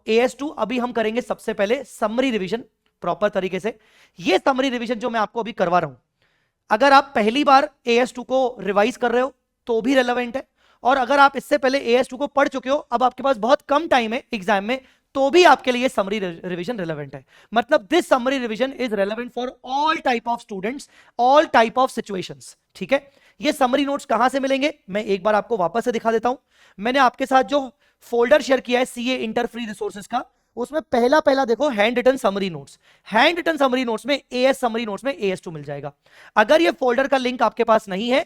AS2 अभी हम करेंगे सबसे पहले समरी रिवीजन प्रॉपर तरीके से। ये समरी रिवीजन जो मैं आपको अभी करवा रहा हूं, अगर आप पहली बार AS2 को रिवाइज कर रहे हो तो भी रेलेवेंट है, और अगर आप इससे पहले AS2 को पढ़ चुके हो, अब आपके पास बहुत कम टाइम है एग्जाम में, तो भी आपके लिए समरी रिवीजन रेलेवेंट है। मतलब this summary revision is relevant for all type of students, all type of situations. ठीक है, ये समरी नोट्स कहां से मिलेंगे मैं एक बार आपको वापस से दिखा देता हूं। मैंने आपके साथ जो फोल्डर शेयर किया है CA इंटर फ्री रिसोर्सेज का, उसमें पहला पहला देखो handwritten summary notes. Handwritten summary notes में AS समरी नोट्स में AS2 मिल जाएगा। अगर ये फोल्डर का लिंक आपके पास नहीं है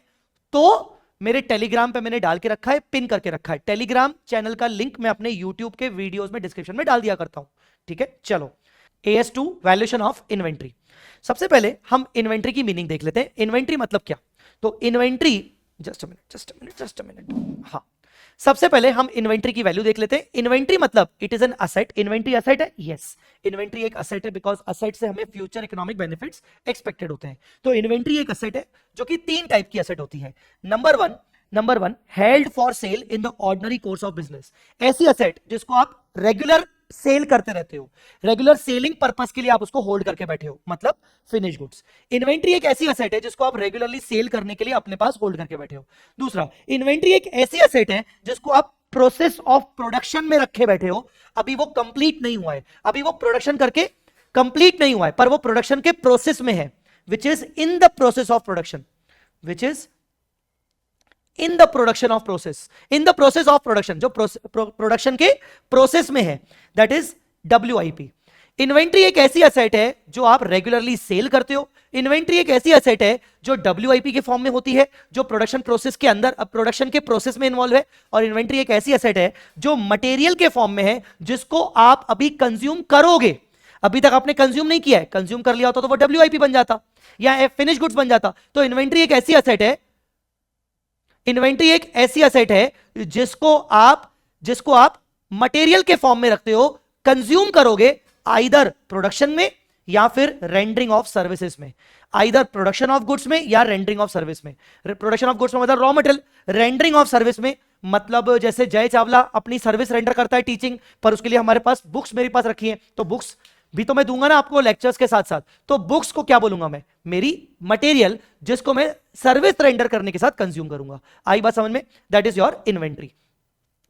तो मेरे टेलीग्राम पे मैंने डाल के रखा है, पिन करके रखा है। टेलीग्राम चैनल का लिंक मैं अपने यूट्यूब के वीडियोस में डिस्क्रिप्शन में डाल दिया करता हूं। ठीक है, चलो AS2 वैल्यूएशन ऑफ इन्वेंट्री। सबसे पहले हम इन्वेंट्री की मीनिंग देख लेते हैं। इन्वेंट्री मतलब क्या? तो इन्वेंट्री, जस्ट अ मिनट, हाँ, सबसे पहले हम इन्वेंट्री की वैल्यू देख लेते हैं। इन्वेंट्री मतलब it is an asset. Inventory asset है? यस, इन्वेंट्री एक असेट है, बिकॉज असेट से हमें फ्यूचर इकोनॉमिक बेनिफिट्स एक्सपेक्टेड होते हैं। तो इन्वेंट्री एक असेट है जो कि 3 टाइप की असेट होती है। Number one held for sale in the ordinary course of business. ऐसी असेट जिसको आप रेगुलर सेल करते रहते हो, रेगुलर सेलिंग पर्पस के लिए आप उसको होल्ड करके बैठे हो, मतलब फिनिश गुड्स। इन्वेंट्री एक ऐसी असेट है जिसको आप रेगुलरली सेल करने के लिए अपने पास होल्ड करके बैठे हो। दूसरा, इन्वेंट्री एक ऐसी असेट है जिसको आप प्रोसेस ऑफ प्रोडक्शन में रखे बैठे हो, अभी वो कंप्लीट नहीं हुआ है, अभी वो प्रोडक्शन करके कंप्लीट नहीं हुआ है, पर वो प्रोडक्शन के प्रोसेस में है, which is in the process of production, which is in the production of process, in the process of production, जो प्रोडक्शन के प्रोसेस में है, दैट इज WIP। इन्वेंट्री एक ऐसी असेट है जो आप रेगुलरली सेल करते हो। इन्वेंट्री एक ऐसी असेट है जो WIP के फॉर्म में होती है, जो प्रोडक्शन प्रोसेस के अंदर, प्रोडक्शन के प्रोसेस में इन्वॉल्व है। और इन्वेंट्री एक ऐसी असेट है जो मटेरियल के फॉर्म में है, जिसको आप अभी कंज्यूम करोगे। अभी तक आपने कंज्यूम नहीं किया है, कंज्यूम कर लिया होता तो वो WIP बन जाता या फिनिश गुड्स बन जाता। तो इन्वेंट्री एक ऐसी असेट है, इन्वेंट्री एक ऐसी असेट है जिसको आप मटेरियल के फॉर्म में रखते हो, कंज्यूम करोगे आइदर प्रोडक्शन में या फिर रेंडरिंग ऑफ सर्विसेज में, आइदर प्रोडक्शन ऑफ गुड्स में या रेंडरिंग ऑफ सर्विस में। प्रोडक्शन ऑफ गुड्स में मतलब raw material, rendering of service में मतलब जैसे जय चावला अपनी सर्विस रेंडर करता है टीचिंग, पर उसके लिए हमारे पास बुक्स मेरे पास रखी हैं, तो बुक्स भी तो मैं दूंगा ना आपको लेक्चर्स के साथ साथ। तो बुक्स को क्या बोलूंगा मैं? मेरी मटेरियल, जिसको मैं सर्विस रेंडर करने के साथ कंज्यूम करूंगा। आई बात समझ में? That is your inventory.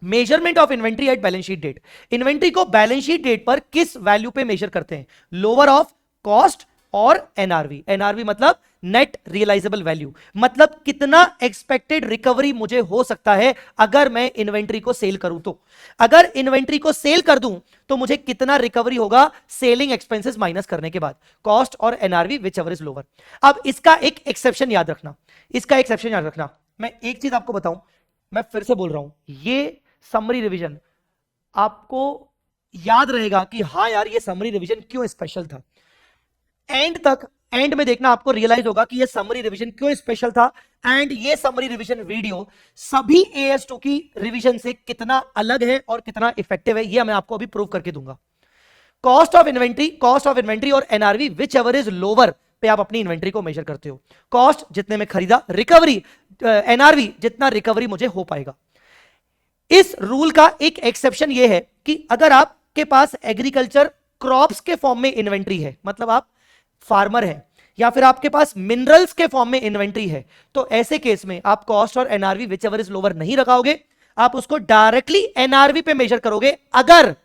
Measurement of inventory at balance sheet date. Inventory को बैलेंस शीट डेट पर किस वैल्यू पे मेजर करते हैं? लोअर ऑफ कॉस्ट और NRV। NRV मतलब नेट रियलाइजेबल वैल्यू, मतलब कितना एक्सपेक्टेड रिकवरी मुझे हो सकता है अगर मैं इन्वेंट्री को सेल करूं तो। अगर इन्वेंट्री को सेल कर दूं तो मुझे कितना रिकवरी होगा सेलिंग एक्सपेंसेस माइनस करने के बाद, कॉस्ट और NRV which ever is lower. अब इसका एक एक्सेप्शन याद रखना, इसका एक्सेप्शन याद रखना। मैं एक चीज आपको बताऊं, मैं फिर से बोल रहा हूं, ये समरी रिवीजन आपको याद रहेगा कि हाँ यार ये समरी रिवीजन क्यों स्पेशल था। एंड तक, एंड में देखना, आपको रियलाइज होगा कि ये समरी रिवीजन क्यों स्पेशल था, एंड ये समरी रिवीजन वीडियो सभी AS2 की रिवीजन से कितना अलग है और कितना इफेक्टिव है, ये मैं आपको अभी प्रूव करके दूंगा। कॉस्ट ऑफ इन्वेंट्री और NRV which ever is lower पे आप अपनी इन्वेंट्री को मेजर करते हो। कॉस्ट जितने में खरीदा, रिकवरी NRV जितना रिकवरी मुझे हो पाएगा। इस रूल का एक एक्सेप्शन यह है कि अगर आपके पास एग्रीकल्चर क्रॉप्स के फॉर्म में इन्वेंट्री है, मतलब आप फार्मर है, या फिर आपके पास मिनरल्स के फॉर्म में इन्वेंट्री है, तो ऐसे केस में आप कॉस्ट और NRV which ever is lower नहीं लगाओगे, आप उसको डायरेक्टली NRV पे मेजर करोगे अगर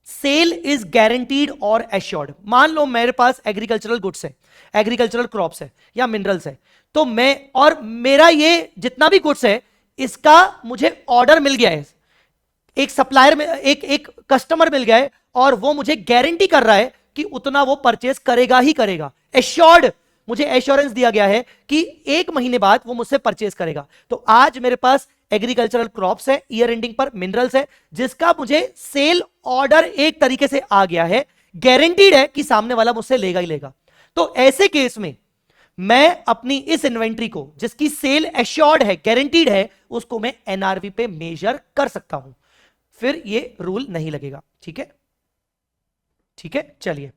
सेल इज गारंटीड और एश्योर्ड। मान लो मेरे पास एग्रीकल्चरल गुड्स है, एग्रीकल्चरल क्रॉप्स है या मिनरल्स है, तो मैं और मेरा ये जितना भी गुड्स है इसका मुझे ऑर्डर मिल गया है, एक सप्लायर में एक कस्टमर मिल गया है और वो मुझे गारंटी कर रहा है कि उतना वो परचेस करेगा ही करेगा। एश्योर्ड, मुझे एश्योरेंस दिया गया है कि 1 महीने बाद वो मुझसे परचेस करेगा। तो आज मेरे पास एग्रीकल्चरल क्रॉप्स है, ईयर एंडिंग पर मिनरल्स है, जिसका मुझे सेल ऑर्डर एक तरीके से आ गया है, गारंटीड है कि सामने वाला मुझसे लेगा ही लेगा। तो ऐसे केस में मैं अपनी इस इन्वेंट्री को जिसकी सेल एश्योर्ड है, गारंटीड है, उसको मैं NRV पे मेजर कर सकता हूं, फिर ये रूल नहीं लगेगा। ठीक है, ठीक है, चलिए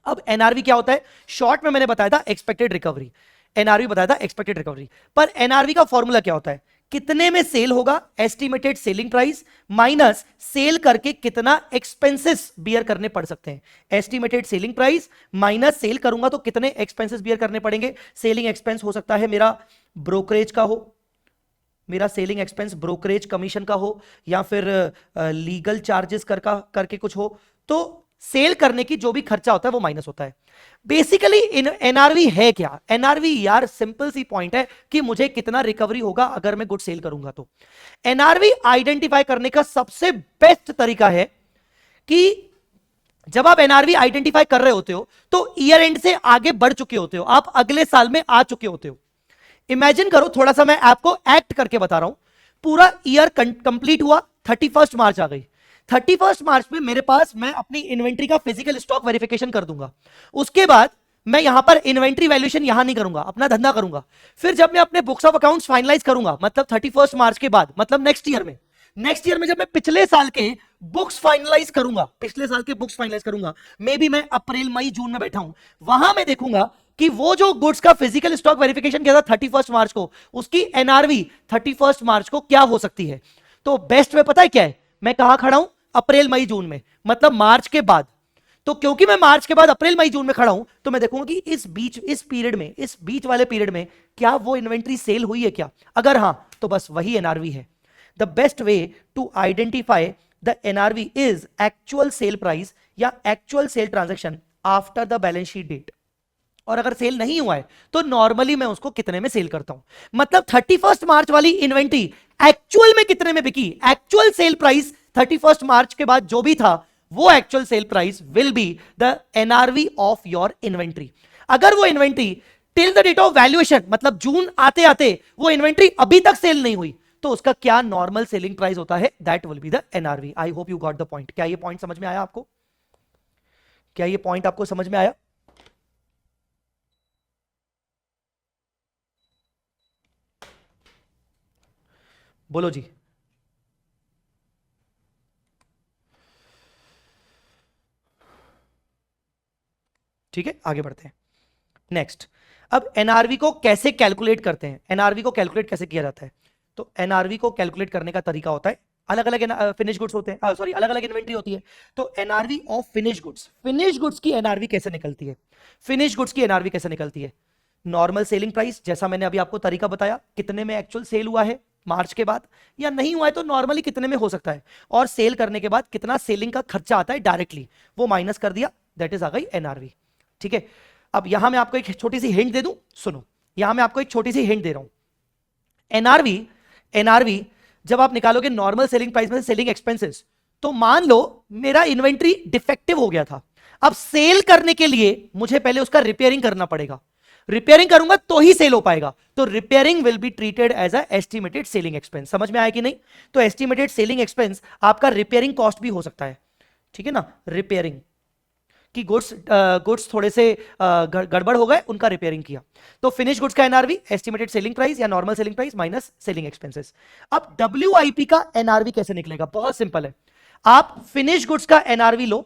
अब NRV क्या होता है? शॉर्ट में मैंने बताया था एक्सपेक्टेड रिकवरी, NRV बताया था एक्सपेक्टेड रिकवरी। पर NRV का फॉर्मूला क्या होता है? कितने में सेल होगा, estimated selling price minus cell करके कितना एक्सपेंसेस बियर करने पड़ सकते हैं। Estimated selling price minus cell करूंगा तो कितने एक्सपेंसेस बियर करने पड़ेंगे। सेलिंग एक्सपेंस हो सकता है मेरा ब्रोकरेज का हो, मेरा सेलिंग एक्सपेंस ब्रोकरेज कमीशन का हो, या फिर लीगल चार्जेस करके कुछ हो। तो सेल करने की जो भी खर्चा होता है वो माइनस होता है। बेसिकली एनआरवी है क्या? एनआरवी यार सिंपल सी पॉइंट है कि मुझे कितना रिकवरी होगा अगर मैं गुड सेल करूंगा। तो एनआरवी आइडेंटिफाई करने का सबसे बेस्ट तरीका है कि जब आप एनआरवी आइडेंटिफाई कर रहे होते हो तो ईयर एंड से आगे बढ़ चुके होते हो, आप अगले साल में आ चुके होते हो। इमेजिन करो, थोड़ा सा मैं आपको एक्ट करके बता रहा हूं। पूरा ईयर कंप्लीट हुआ, 31 मार्च आ गई। 31 मार्च में मेरे पास, मैं अपनी इन्वेंट्री का फिजिकल स्टॉक वेरिफिकेशन कर दूंगा। उसके बाद मैं यहां पर इन्वेंट्री वैल्यूएशन यहां नहीं करूंगा, अपना धंधा करूंगा। फिर जब मैं अपने बुक्स ऑफ अकाउंट्स फाइनलाइज करूंगा, मतलब 31 मार्च के बाद, मतलब नेक्स्ट ईयर में जब मैं पिछले साल के बुक्स फाइनलाइज करूंगा, मे बी मैं अप्रैल मई जून में बैठा हूं, वहां मैं देखूंगा कि वो जो गुड्स का फिजिकल स्टॉक वेरिफिकेशन किया था 31 मार्च को, उसकी एनआरवी 31 मार्च को क्या हो सकती है। तो बेस्ट में पता है क्या है, मैं कहां खड़ा हूं, अप्रैल मई जून में, मतलब मार्च के बाद। तो क्योंकि मैं मार्च के बाद अप्रैल मई जून में खड़ा हूं, तो मैं देखूंगा कि इस बीच वाले पीरियड में क्या वो इन्वेंट्री सेल हुई है क्या। अगर हां तो बस वही एनआरवी है। The best way to identify the NRV is actual sale price या actual sale transaction after the balance sheet date. और अगर सेल नहीं हुआ है तो नॉर्मली मैं उसको कितने में सेल करता हूं। मतलब 31 मार्च वाली इन्वेंट्री एक्चुअल में कितने में बिकी, एक्चुअल सेल प्राइस 31 मार्च के बाद जो भी था वो actual sale price will be the NRV of your inventory. अगर वो inventory till the date of valuation, मतलब जून आते आते वो इन्वेंट्री अभी तक सेल नहीं हुई, तो उसका क्या नॉर्मल सेलिंग प्राइस होता है, that will be the NRV. I hope you got the point. क्या ये पॉइंट समझ में आया आपको? क्या ये पॉइंट आपको समझ में आया? बोलो जी। ठीक है, आगे बढ़ते हैं। नेक्स्ट, अब एनआरवी को कैसे कैलकुलेट करते हैं, एनआरवी को कैलकुलेट कैसे किया जाता है। तो एनआरवी को कैलकुलेट करने का तरीका होता है, अलग अलग फिनिश गुड्स होते हैं, सॉरी अलग अलग इन्वेंट्री होती है। तो एनआरवी ऑफ फिनिश गुड्स की एनआरवी कैसे निकलती है, फिनिश गुड्स की एनआरवी कैसे निकलती है। नॉर्मल सेलिंग प्राइस, जैसा मैंने अभी आपको तरीका बताया, कितने में एक्चुअल सेल हुआ है मार्च के बाद, या नहीं हुआ है तो नॉर्मली कितने में हो सकता है, और सेल करने के बाद कितना सेलिंग का खर्चा आता है डायरेक्टली, वो माइनस कर दिया, दैट इज आ गई एनआरवी। ठीक है, अब यहां मैं आपको एक छोटी सी हिंट दे दूं, सुनो, यहां मैं आपको एक छोटी सी हिंट दे रहा हूं। एनआरवी जब आप निकालोगे नॉर्मल सेलिंग प्राइस में से सेलिंग एक्सपेंसेस, तो मान लो मेरा इन्वेंट्री डिफेक्टिव हो गया था, अब सेल करने के लिए मुझे पहले उसका रिपेयरिंग करना पड़ेगा, रिपेयरिंग करूंगा तो ही सेल हो पाएगा। तो repairing will be treated as a estimated selling expense. समझ में आया कि नहीं? तो एस्टिमेटेड सेलिंग एक्सपेंस आपका रिपेयरिंग कॉस्ट भी हो सकता है, ठीक है ना, रिपेयरिंग कि गुड्स थोड़े से गड़बड़ हो गए, उनका रिपेयरिंग किया। तो फिनिश गुड्स का एनआरवी एस्टिमेटेड सेलिंग प्राइस या normal selling price minus selling expenses. अब डब्ल्यूआईपी का एनआरवी कैसे निकलेगा, बहुत सिंपल है। आप फिनिश गुड्स का एनआरवी लो,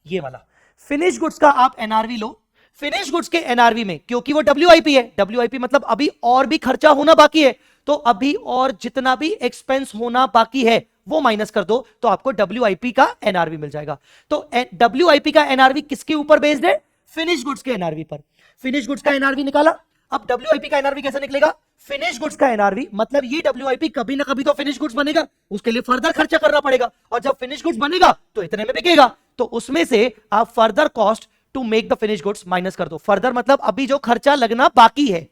ये वाला फिनिश गुड्स का आप एनआरवी लो। फिनिश गुड्स के एनआरवी में, क्योंकि वो डब्ल्यूआईपी है, डब्ल्यूआईपी मतलब अभी और भी खर्चा होना बाकी है, तो अभी और जितना भी एक्सपेंस होना बाकी है वो माइनस कर दो, तो आपको डब्ल्यूआईपी का एनआरवी मिल जाएगा। तो डब्ल्यूआईपी का एनआरवी किसके ऊपर बेस्ड है? फिनिश गुड्स के एनआरवी पर। फिनिश गुड्स का एनआरवी निकाला, अब डब्ल्यूआईपी का एनआरवी कैसे निकलेगा? फिनिश गुड्स का एनआरवी मतलब ये डब्ल्यूआईपी कभी ना कभी तो फिनिश गुड्स बनेगा, उसके लिए फर्दर खर्चा करना पड़ेगा, और जब फिनिश गुड्स बनेगा तो इतने में बिकेगा, तो उसमें से आप further cost to make the finish goods minus कर दो। फर्दर मतलब अभी जो खर्चा लगना बाकी है,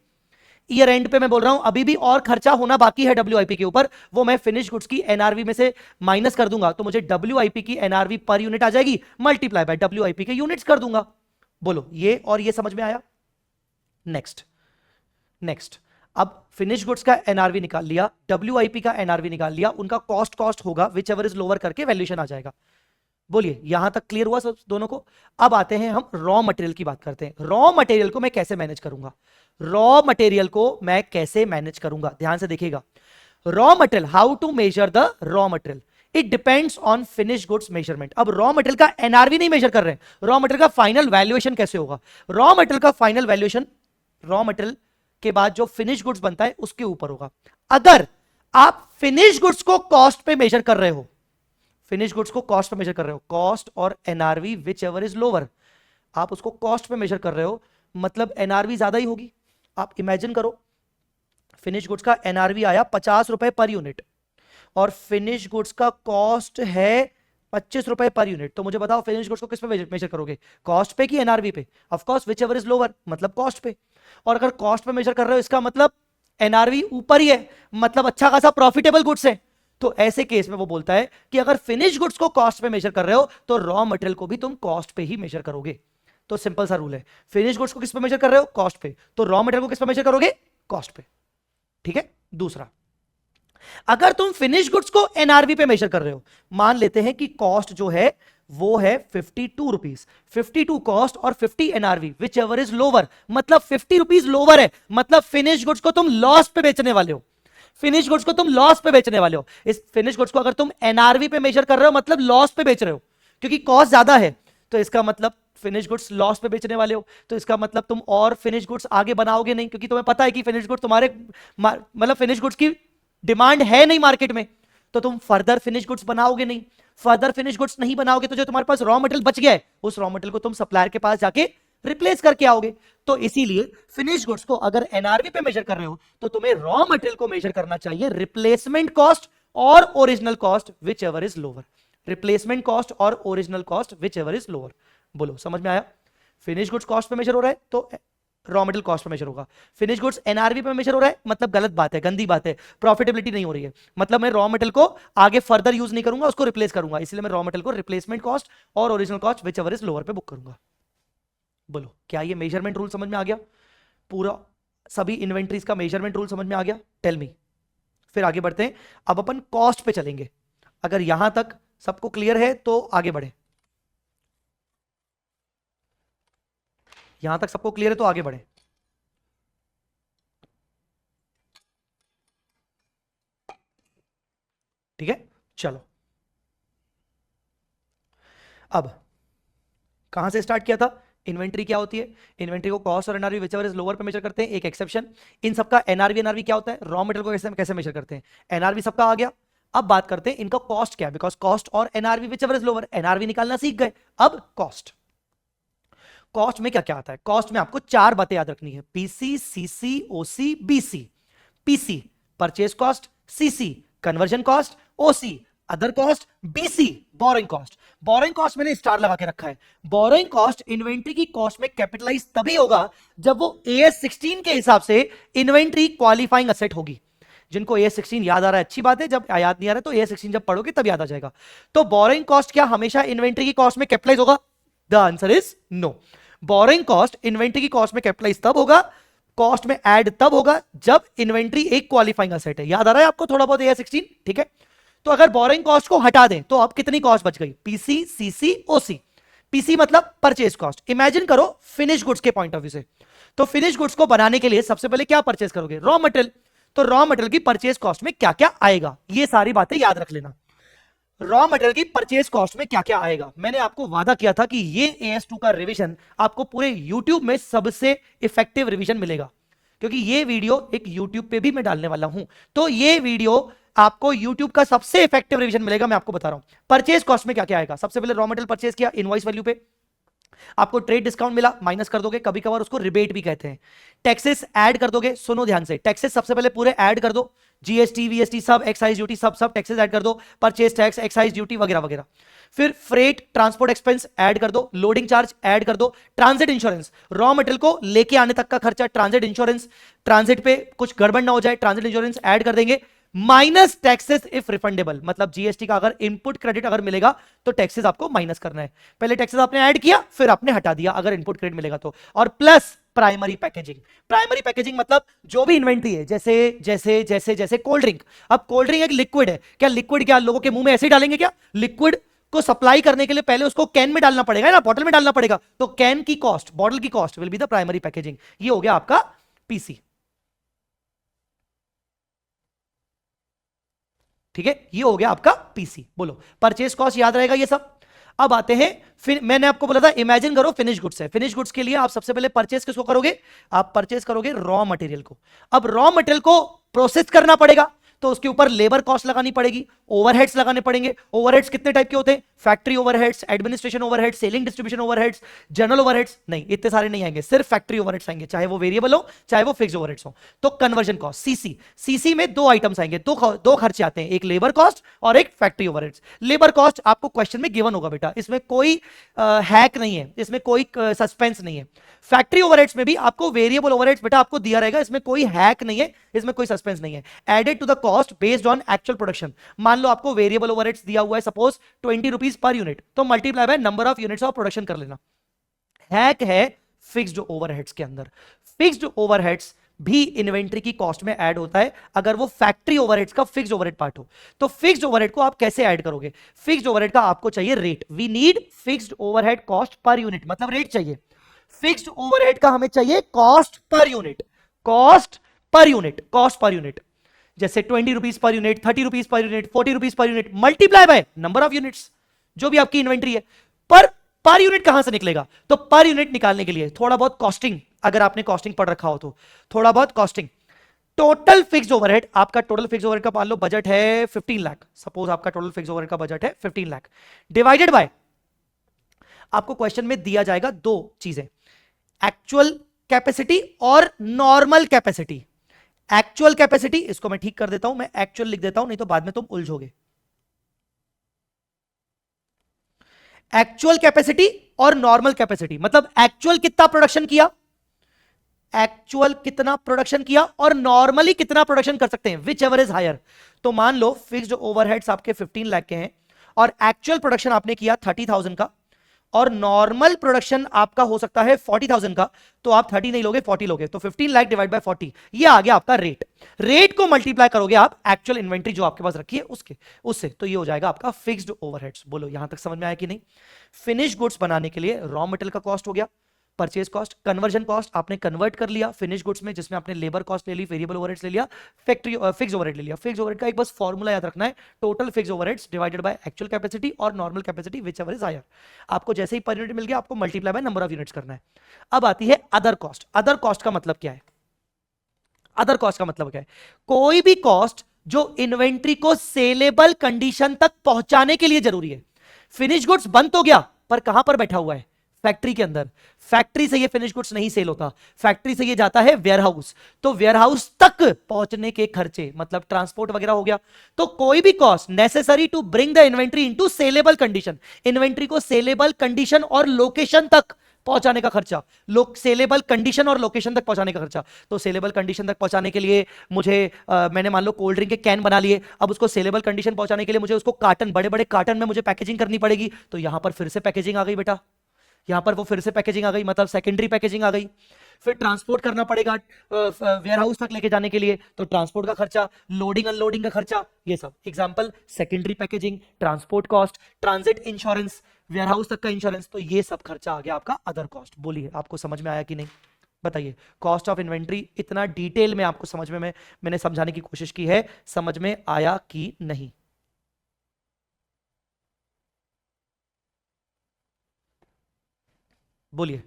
ईयर एंड पे मैं बोल रहा हूं, अभी भी और खर्चा होना बाकी है डब्ल्यूआईपी के ऊपर, वो मैं फिनिश गुड्स की एनआरवी में से माइनस कर दूंगा, तो मुझे डब्ल्यूआईपी की एनआरवी पर यूनिट आ जाएगी, मल्टीप्लाई बाय डब्ल्यूआईपी के यूनिट्स कर दूंगा। बोलो, ये और ये समझ में आया? नेक्स्ट, अब फिनिश गुड्स का एनआरवी निकाल लिया, डब्ल्यूआईपी का एनआरवी निकाल लिया, उनका कॉस्ट होगा, विच एवर इज लोअर करके वैल्यूएशन आ जाएगा। बोलिए, यहां तक क्लियर हुआ सब दोनों को? अब आते हैं हम रॉ मटेरियल की बात करते हैं। रॉ मटेरियल को मैं कैसे मैनेज करूंगा, रॉ मटेरियल को मैं कैसे मैनेज करूंगा, ध्यान से देखिएगा। Raw material, how to measure the raw material, it depends on finish goods measurement. अब रॉ मटेरियल का एनआरवी नहीं मेजर कर रहे हैं, रॉ मटेरियल का फाइनल वैल्यूएशन कैसे होगा। रॉ मटेरियल का फाइनल वैल्यूएशन, रॉ मटेरियल के बाद जो फिनिश गुड्स बनता है उसके ऊपर होगा। अगर आप फिनिश गुड्स को कॉस्ट पे मेजर कर रहे हो, फिनिश गुड्स को कॉस्ट पे मेजर कर रहे हो, कॉस्ट और NRV whichever is lower, आप उसको कॉस्ट पे मेजर कर रहे हो, मतलब एनआरवी ज्यादा ही होगी। आप इमेजिन करो फिनिश गुड्स का एनआरवी आया 50 रुपए पर यूनिट और फिनिश गुड्स का कॉस्ट है 25 रुपए पर यूनिट, तो मुझे बताओ फिनिश गुड्स को किस पे मेजर करोगे, कॉस्ट पे कि एनआरवी पे? Of course which ever is lower, मतलब कॉस्ट पे। और अगर कॉस्ट पे मेजर कर रहे हो इसका मतलब एनआरवी ऊपर ही है, मतलब अच्छा खासा प्रॉफिटेबल गुड्स है। तो ऐसे केस में वो बोलता है कि अगर फिनिश गुड्स को कॉस्ट पे मेजर कर रहे हो तो रॉ मटेरियल को भी तुम कॉस्ट पे ही मेजर करोगे। तो सिंपल सा रूल है, फिनिश गुड्स को किस पे मेजर कर रहे हो, कॉस्ट पे, तो रॉ मटेरियल को किस पे मेजर करोगे, कॉस्ट पे। ठीक है। दूसरा, अगर तुम फिनिश गुड्स को एनआरवी पे मेजर कर रहे हो, मान लेते हैं कि कॉस्ट जो है वो है 52 रुपीज, 52 कॉस्ट और 50 NRV whichever is lower, मतलब 50 रुपीज लोअर है, मतलब फिनिश गुड्स को तुम लॉस पे बेचने वाले हो, फिनिश गुड्स को तुम लॉस पे बेचने वाले हो। इस फिनिश गुड्स को अगर तुम एनआरवी पे मेजर कर रहे हो मतलब लॉस पे बेच रहे हो, क्योंकि कॉस्ट ज्यादा है, तो इसका मतलब फिनिश गुड्स लॉस पे बेचने वाले हो, तो इसका मतलब तुम और फिनिश गुड्स आगे बनाओगे नहीं, क्योंकि तुम्हें पता है कि फिनिश गुड्स तुम्हारे मतलब फिनिश गुड्स की डिमांड है नहीं मार्केट में, तो तुम फर्दर फिनिश गुड्स बनाओगे नहीं। फर्दर फिनिश गुड्स नहीं बनाओगे तो जो तुम्हारे पास रॉ मटेरियल बच गया है उस रॉ मटेरियल को तुम सप्लायर के पास जाके रिप्लेस करके आओगे। तो इसीलिए फिनिश गुड्स को अगर एनआरवी पे मेजर कर रहे हो तो तुम्हें रॉ मटेरियल को मेजर करना चाहिए रिप्लेसमेंट कॉस्ट और original cost whichever is lower, replacement cost और original cost whichever is lower. बोलो समझ में आया? फिनिश गुड्स कॉस्ट पे मेजर हो रहा है तो रॉ मटेरियल कॉस्ट पे मेजर होगा, फिनिश गुड्स एनआरवी पे मेजर हो रहा है मतलब गलत बात है, गंदी बात है, प्रॉफिटेबिलिटी नहीं हो रही है, मतलब मैं रॉ मटेरियल को आगे फर्दर यूज नहीं करूंगा, उसको रिप्लेस करूंगा, इसलिए मैं रॉ मटेरियल को रिप्लेसमेंट कॉस्ट और original cost whichever is lower पे बुक करूंगा। बोलो क्या ये मेजरमेंट रूल समझ में आ गया? पूरा सभी इन्वेंट्रीज का मेजरमेंट रूल समझ में आ गया? Tell me. फिर आगे बढ़ते हैं, अब अपन कॉस्ट पे चलेंगे। अगर यहां तक सबको क्लियर है तो आगे बढ़े, यहां तक सबको क्लियर है तो आगे बढ़े। ठीक है, चलो अब कहां से स्टार्ट किया था? इन्वेंट्री क्या होती है? इन्वेंट्री को कॉस्ट और एनआरवी विचएवर इज लोअर पे मेजर करते हैं, एक एक्सेप्शन। इन सबका एनआरवी एनआरवी क्या होता है? रॉ मटेरियल को कैसे कैसे मेजर करते हैं? एनआरवी सबका आ गया। अब बात करते हैं इनका कॉस्ट क्या है, बिकॉज कॉस्ट और NRV whichever is lower, NRV निकालना सीख गए, अब कॉस्ट। कॉस्ट में क्या क्या आता है? कॉस्ट में आपको चार बातें याद रखनी है, PC, CC, OC, BC. PC purchase cost, CC conversion cost, OC other cost, BC borrowing cost. Borrowing cost मैंने स्टार लगा के रखा है। बोरोइंग कॉस्ट इन्वेंट्री की कॉस्ट में कैपिटलाइज तभी होगा जब वो एएस 16 के हिसाब से इन्वेंट्री क्वालिफाइंग एसेट होगी। जिनको एएस 16 याद आ रहा है अच्छी बात है, जब याद नहीं आ रहा है तो एएस 16 जब पढ़ोगे तब याद आ जाएगा। तो बोरोइंग कॉस्ट क्या हमेशा इन्वेंट्री की कॉस्ट में कैपिटलाइज होगा? The answer is no. Borrowing cost inventory की कॉस्ट में कैपिटलाइज तब होगा, कॉस्ट में ऐड तब होगा जब इन्वेंट्री एक क्वालिफाइंग एसेट है। याद आ रहा है आपको थोड़ा बहुत एएस 16? ठीक है, तो अगर बोरोइंग कॉस्ट को हटा दें तो अब कितनी कॉस्ट बच गई? पीसी, सीसी, ओसी। पीसी मतलब परचेज कॉस्ट। इमेजिन करो फिनिश गुड्स के पॉइंट ऑफ व्यू से, तो फिनिश गुड्स को बनाने के लिए सबसे पहले क्या परचेज करोगे? Raw material. तो रॉ मटेरियल की परचेज कॉस्ट में क्या क्या आएगा, ये सारी बातें याद रख लेना। रॉ मटेरियल की परचेज कॉस्ट में क्या क्या आएगा? मैंने आपको वादा किया था कि ये AS2 का रिवीजन आपको पूरे YouTube में सबसे इफेक्टिव रिवीजन मिलेगा, क्योंकि ये वीडियो एक YouTube पे भी मैं डालने वाला हूं, तो ये वीडियो आपको YouTube का सबसे इफेक्टिव रिवीजन मिलेगा। मैं आपको बता रहा हूं परचेज कॉस्ट में क्या क्या आएगा। सबसे पहले रॉ मटेरियल परचेज किया, इनवॉइस वैल्यू पे आपको ट्रेड डिस्काउंट मिला, माइनस कर दोगे, कभी कभार उसको रिबेट भी कहते हैं। टैक्सेस ऐड कर दोगे, सुनो ध्यान से, टैक्सेस सबसे पहले पूरे ऐड कर दो, जीएसटी, वीएसटी सब, एक्साइज ड्यूटी सब सब टैक्सेस ऐड कर दो, परचेज टैक्स, एक्साइज ड्यूटी वगैरह वगैरह। फिर फ्रेट, ट्रांसपोर्ट एक्सपेंस ऐड कर दो, लोडिंग चार्ज ऐड कर दो, ट्रांजिट इंश्योरेंस, रॉ मटेरियल को लेके आने तक का खर्चा, ट्रांजिट इंश्योरेंस, ट्रांजिट पे कुछ गड़बड़ ना हो जाए, ट्रांजिट इंश्योरेंस ऐड कर देंगे, माइनस टैक्सेस इफ रिफंडेबल, मतलब जीएसटी का अगर इनपुट क्रेडिट अगर मिलेगा तो टैक्सेस आपको माइनस करना है। पहले टैक्सेस आपने ऐड किया फिर आपने हटा दिया अगर इनपुट क्रेडिट मिलेगा तो। और plus primary packaging. Primary packaging मतलब जो भी इन्वेंट्री है, जैसे जैसे जैसे जैसे कोल्ड ड्रिंक। अब कोल्ड ड्रिंक एक लिक्विड है, क्या लिक्विड क्या लोगों के मुंह में ऐसे ही डालेंगे? क्या लिक्विड को सप्लाई करने के लिए पहले उसको कैन में डालना पड़ेगा ना, बॉटल में डालना पड़ेगा, तो कैन की कॉस्ट, बॉटल की cost will be the primary packaging. ये हो गया आपका पीसी। ठीक है, ये हो गया आपका पीसी। बोलो परचेज कॉस्ट याद रहेगा ये सब। अब आते हैं, फिर मैंने आपको बोला था इमेजिन करो फिनिश गुड्स है, फिनिश गुड्स के लिए आप सबसे पहले परचेस किसको करोगे, आप परचेस करोगे रॉ मटेरियल को। अब रॉ मटेरियल को प्रोसेस करना पड़ेगा, तो उसके ऊपर लेबर कॉस्ट लगानी पड़ेगी, ओवरहेड्स लगाने पड़ेंगे। ओवरहेड्स कितने टाइप के होते हैं, factory overheads, administration overheads, selling distribution overheads, general overheads, नहीं इतने सारे नहीं आएंगे, सिर्फ फैक्ट्री ओवरहेड्स आएंगे, चाहे वो वेरिएबल हो चाहे वो फिक्स्ड ओवरहेड्स हो। तो कन्वर्जन कॉस्ट सीसी, सीसी में दो आइटम्स आएंगे, दो खर्चे आते हैं, एक लेबर कॉस्ट और एक फैक्ट्री ओवरहेड्स। लेबर कॉस्ट आपको क्वेश्चन में गिवन होगा बेटा, इसमें कोई हैक नहीं है, इसमें कोई सस्पेंस नहीं है। फैक्ट्री ओवरहेड्स में भी आपको वेरिएबल ओवरहेड्स बेटा आपको दिया रहेगा, इसमें कोई हैक नहीं है, इसमें कोई सस्पेंस नहीं है। Added to the cost based on actual production, मान लो आपको वेरिएबल ओवरहेड्स दिया हुआ है सपोज 20 रुपीज पर यूनिट, तो multiply by number of units of production कर लेना। हैक है फिक्स्ड ओवरहेड्स के अंदर, फिक्स्ड ओवरहेड्स भी इन्वेंट्री की कॉस्ट में ऐड होता है अगर वो फैक्ट्री ओवरहेड्स का फिक्स्ड ओवरहेड पार्ट हो। तो फिक्स्ड ओवरहेड को आप कैसे ऐड करोगे, फिक्स्ड ओवरहेड का आपको चाहिए rate, we need fixed overhead cost per unit, मतलब रेट चाहिए। फिक्स्ड ओवरहेड का हमें चाहिए cost per unit, cost per unit, cost per unit, जैसे 20 rupees per unit, 30 rupees per unit, 40 rupees per unit, multiply by number of units जो भी आपकी inventory है। पर यूनिट कहां से निकलेगा, तो पर यूनिट निकालने के लिए थोड़ा बहुत कॉस्टिंग, अगर आपने कॉस्टिंग पढ़ रखा हो तो थोड़ा बहुत कॉस्टिंग। टोटल फिक्स्ड ओवरहेड, आपका टोटल फिक्स्ड ओवरहेड का मान लो बजट है 15 लाख, सपोज आपका टोटल फिक्स्ड ओवरहेड का बजट है 15 लाख, डिवाइडेड बाय, आपको क्वेश्चन में दिया जाएगा दो चीजें, एक्चुअल कैपेसिटी और नॉर्मल कैपेसिटी। एक्चुअल कैपेसिटी, इसको मैं ठीक कर देता हूं, मैं एक्चुअल लिख देता हूं, नहीं तो बाद में तुम उलझोगे। एक्चुअल कैपेसिटी और नॉर्मल कैपेसिटी, मतलब एक्चुअल कितना प्रोडक्शन किया, एक्चुअल कितना प्रोडक्शन किया और नॉर्मली कितना प्रोडक्शन कर सकते हैं, विच एवर इज हायर। तो मान लो फिक्स्ड ओवरहेड्स आपके 15 लाख के हैं और एक्चुअल प्रोडक्शन आपने किया 30,000 का, और नॉर्मल प्रोडक्शन आपका हो सकता है 40,000 का, तो आप 30 नहीं लोगे 40 लोगे, तो 15 लाख डिवाइड बाय 40, ये आ गया आपका रेट। रेट को मल्टीप्लाई करोगे आप एक्चुअल इन्वेंट्री जो आपके पास रखी है उससे, तो ये हो जाएगा आपका फिक्स्ड ओवरहेड्स। बोलो यहां तक समझ में आया कि नहीं। फिनिश गुड्स बनाने के लिए रॉ मटेरियल का कॉस्ट हो गया, परचेज कॉस्ट, कन्वर्जन कॉस्ट आपने कन्वर्ट कर लिया फिनिश गुड्स में, जिसमें आपने लेबर कॉस्ट ले ली, वेरिएबल ओवरहेड्स ले लिया, फैक्ट्री फिक्स ओवरहेड ले लिया। फिक्स ओवरहेड का एक बस फॉर्मूला याद रखना है, total fix overheads divided by actual capacity और normal capacity whichever is higher. आपको जैसे ही पर यूनिट मिल गया, आपको multiply by number of units करना है। अब आती है अदर कॉस्ट। अदर कॉस्ट का मतलब क्या है, अदर कॉस्ट का मतलब क्या है, कोई भी कॉस्ट जो इन्वेंट्री को सेलेबल कंडीशन तक पहुंचाने के लिए जरूरी है। फिनिश गुड्स बन तो गया, पर कहां पर बैठा हुआ है, फैक्ट्री के अंदर। फैक्ट्री से ये फिनिश गुड्स नहीं सेल होता, फैक्ट्री से ये जाता है वेयरहाउस, तो वेयरहाउस तक पहुंचने के खर्चे, मतलब ट्रांसपोर्ट वगैरह हो गया। तो कोई भी cost necessary to bring the inventory into saleable condition, inventory को सेलेबल कंडीशन और लोकेशन तक पहुंचाने का खर्चा, सेलेबल कंडीशन और लोकेशन तक पहुंचाने का खर्चा। तो सेलेबल कंडीशन तक पहुंचाने के लिए मुझे मैंने मान लो कोल्ड ड्रिंक के कैन बना लिए, अब उसको सेलेबल कंडीशन पहुंचाने के लिए मुझे उसको कार्टन, बड़े बड़े कार्टन में मुझे पैकेजिंग करनी पड़ेगी। तो यहां पर फिर से पैकेजिंग आ गई बेटा, यहां पर वो फिर से पैकेजिंग आ गई, मतलब सेकेंडरी पैकेजिंग आ गई। फिर ट्रांसपोर्ट करना पड़ेगा वेयरहाउस तक लेके जाने के लिए, तो ट्रांसपोर्ट का खर्चा, लोडिंग अनलोडिंग का खर्चा, ये सब example secondary packaging, transport cost, transit insurance, warehouse तक का इंश्योरेंस, तो ये सब खर्चा आ गया आपका अदर कॉस्ट। बोलिए आपको समझ में आया कि नहीं, बताइए। कॉस्ट ऑफ इन्वेंट्री इतना डिटेल में आपको समझ में मैंने समझाने की कोशिश की है, समझ में आया कि नहीं। बोलिए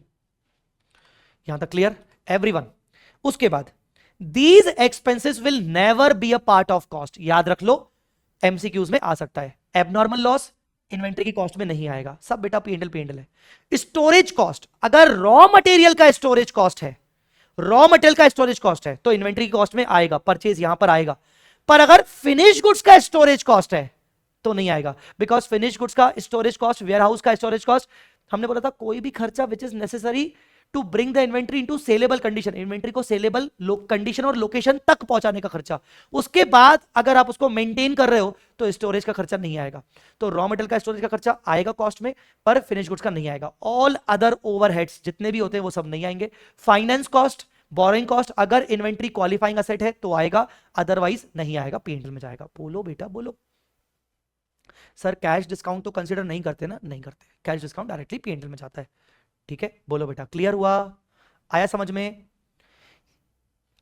यहां तक क्लियर एवरीवन। उसके बाद these expenses will never be a part of cost, याद रख लो, एमसीक्यूज में आ सकता है। एबनॉर्मल लॉस इन्वेंट्री की कॉस्ट में नहीं आएगा, सब बेटा पीएनएल है। स्टोरेज कॉस्ट, अगर रॉ मटेरियल का स्टोरेज कॉस्ट है, रॉ मटेरियल का स्टोरेज कॉस्ट है, तो इन्वेंट्री की कॉस्ट में आएगा, परचेज यहां पर आएगा। पर अगर फिनिश गुड्स का स्टोरेज कॉस्ट है तो नहीं आएगा, बिकॉज फिनिश गुड्स का स्टोरेज कॉस्ट, वेयरहाउस का स्टोरेज कॉस्ट, हमने बोला था कोई भी खर्चा which is necessary to bring the inventory into saleable condition, inventory को सेलेबल कंडीशन और लोकेशन तक पहुंचाने का खर्चा, उसके बाद अगर आप उसको मेंटेन कर रहे हो तो स्टोरेज का खर्चा नहीं आएगा। तो रॉ मटेरियल का स्टोरेज का खर्चा आएगा कॉस्ट में, पर फिनिश गुड्स का नहीं आएगा। ऑल अदर ओवरहेड्स जितने भी होते हैं वो सब नहीं आएंगे। फाइनेंस कॉस्ट, बोरोइंग कॉस्ट, अगर इन्वेंट्री क्वालिफाइंग असेट है तो आएगा, अदरवाइज नहीं आएगा, पीएनएल में जाएगा। बोलो बेटा बोलो। सर कैश डिस्काउंट तो कंसीडर नहीं करते ना, नहीं करते, कैश डिस्काउंट डायरेक्टली पीएनएल में जाता है। ठीक है बोलो बेटा, क्लियर हुआ, आया समझ में।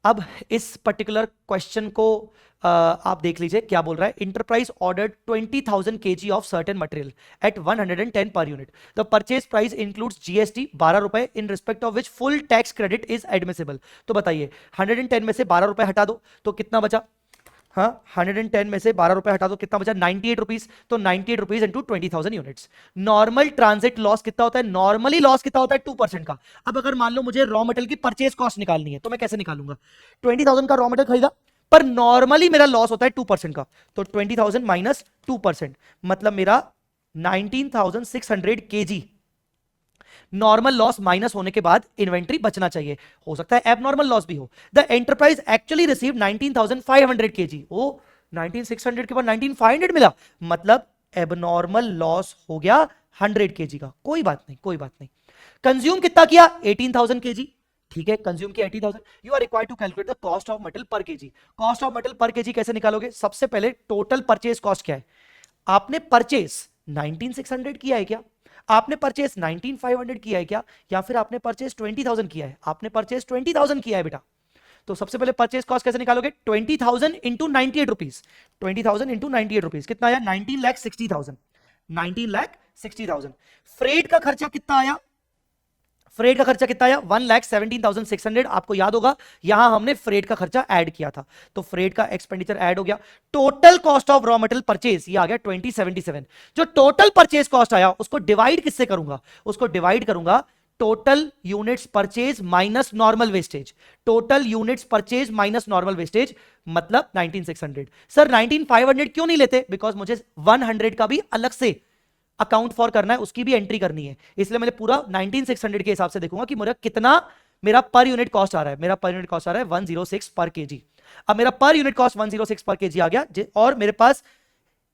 अब इस पर्टिकुलर क्वेश्चन को आप देख लीजिए क्या बोल रहा है। Enterprise ordered 20,000 kg of certain material at 110 per unit. The purchase price includes GST 12 रुपए, in respect of which full tax credit is admissible. तो बताइए 110 में से 12 रुपए हटा दो तो कितना बचा? हाँ, 110 में से 12 रुपए हटा दो कितना बचा? 98 रुपीज। तो 98 rupees into 20,000 units. Normal transit loss कितना होता है? नॉर्मली लॉस कितना होता है? 2% का। अब अगर मान लो मुझे रॉ मटेरियल की परचेज कॉस्ट निकालनी है तो मैं कैसे निकालूंगा? 20,000 का रॉ मटेरियल खरीदा, पर नॉर्मली मेरा लॉस होता है 2% का, तो 20,000 माइनस 2%, मतलब मेरा 19,600 kg नॉर्मल लॉस माइनस होने के बाद इन्वेंट्री बचना चाहिए। हो सकता है एबनॉर्मल लॉस भी हो। The enterprise actually receive 19,500 kg। ओ 19,600 के बाद 19,500 मिला, मतलब एबनॉर्मल लॉस हो गया 100 kg का। कोई बात नहीं, कोई बात नहीं। कंज्यूम कितना किया? 18,000 kg। ठीक है, कंज्यूम किया 80,000। You are required to calculate the cost of material per kg. Cost of material per kg कैसे निकालोगे? सबसे पहले टोटल परचेज कॉस्ट क्या है? आपने परचेज 19,600 किया है क्या? आपने परचेज 19,500 किया है क्या? या फिर आपने परचेज 20,000 किया है? आपने परचेज 20,000 किया है बेटा। तो सबसे पहले परचेज कॉस्ट कैसे निकालोगे? 20,000 इंटू 98 रुपीज। 20,000 इंटू 98 रुपीज कितना आया? 19,60,000। 19,60,000। फ्रेट का खर्चा कितना आया? फ्रेट का खर्चा कितना आया? 1,17,600। आपको याद होगा यहां हमने फ्रेट का खर्चा ऐड किया था, तो फ्रेट का एक्सपेंडिचर ऐड हो गया। Total cost of raw material purchase ये आ गया 2077। जो टोटल परचेज कॉस्ट आया उसको डिवाइड किससे करूंगा? उसको डिवाइड करूंगा total units purchase minus normal wastage. Total units purchase minus normal wastage मतलब 19,600। सर 19,500 क्यों नहीं लेते? बिकॉज मुझे 100 का भी अलग से अकाउंट फॉर करना है, उसकी भी एंट्री करनी है, इसलिए मैंने पूरा 19,600 के हिसाब से देखूंगा कि मेरा कितना मेरा पर यूनिट कॉस्ट आ रहा है। मेरा पर यूनिट कॉस्ट आ रहा है 106 पर केजी। अब मेरा पर यूनिट कॉस्ट 106 पर केजी आ गया, और मेरे पास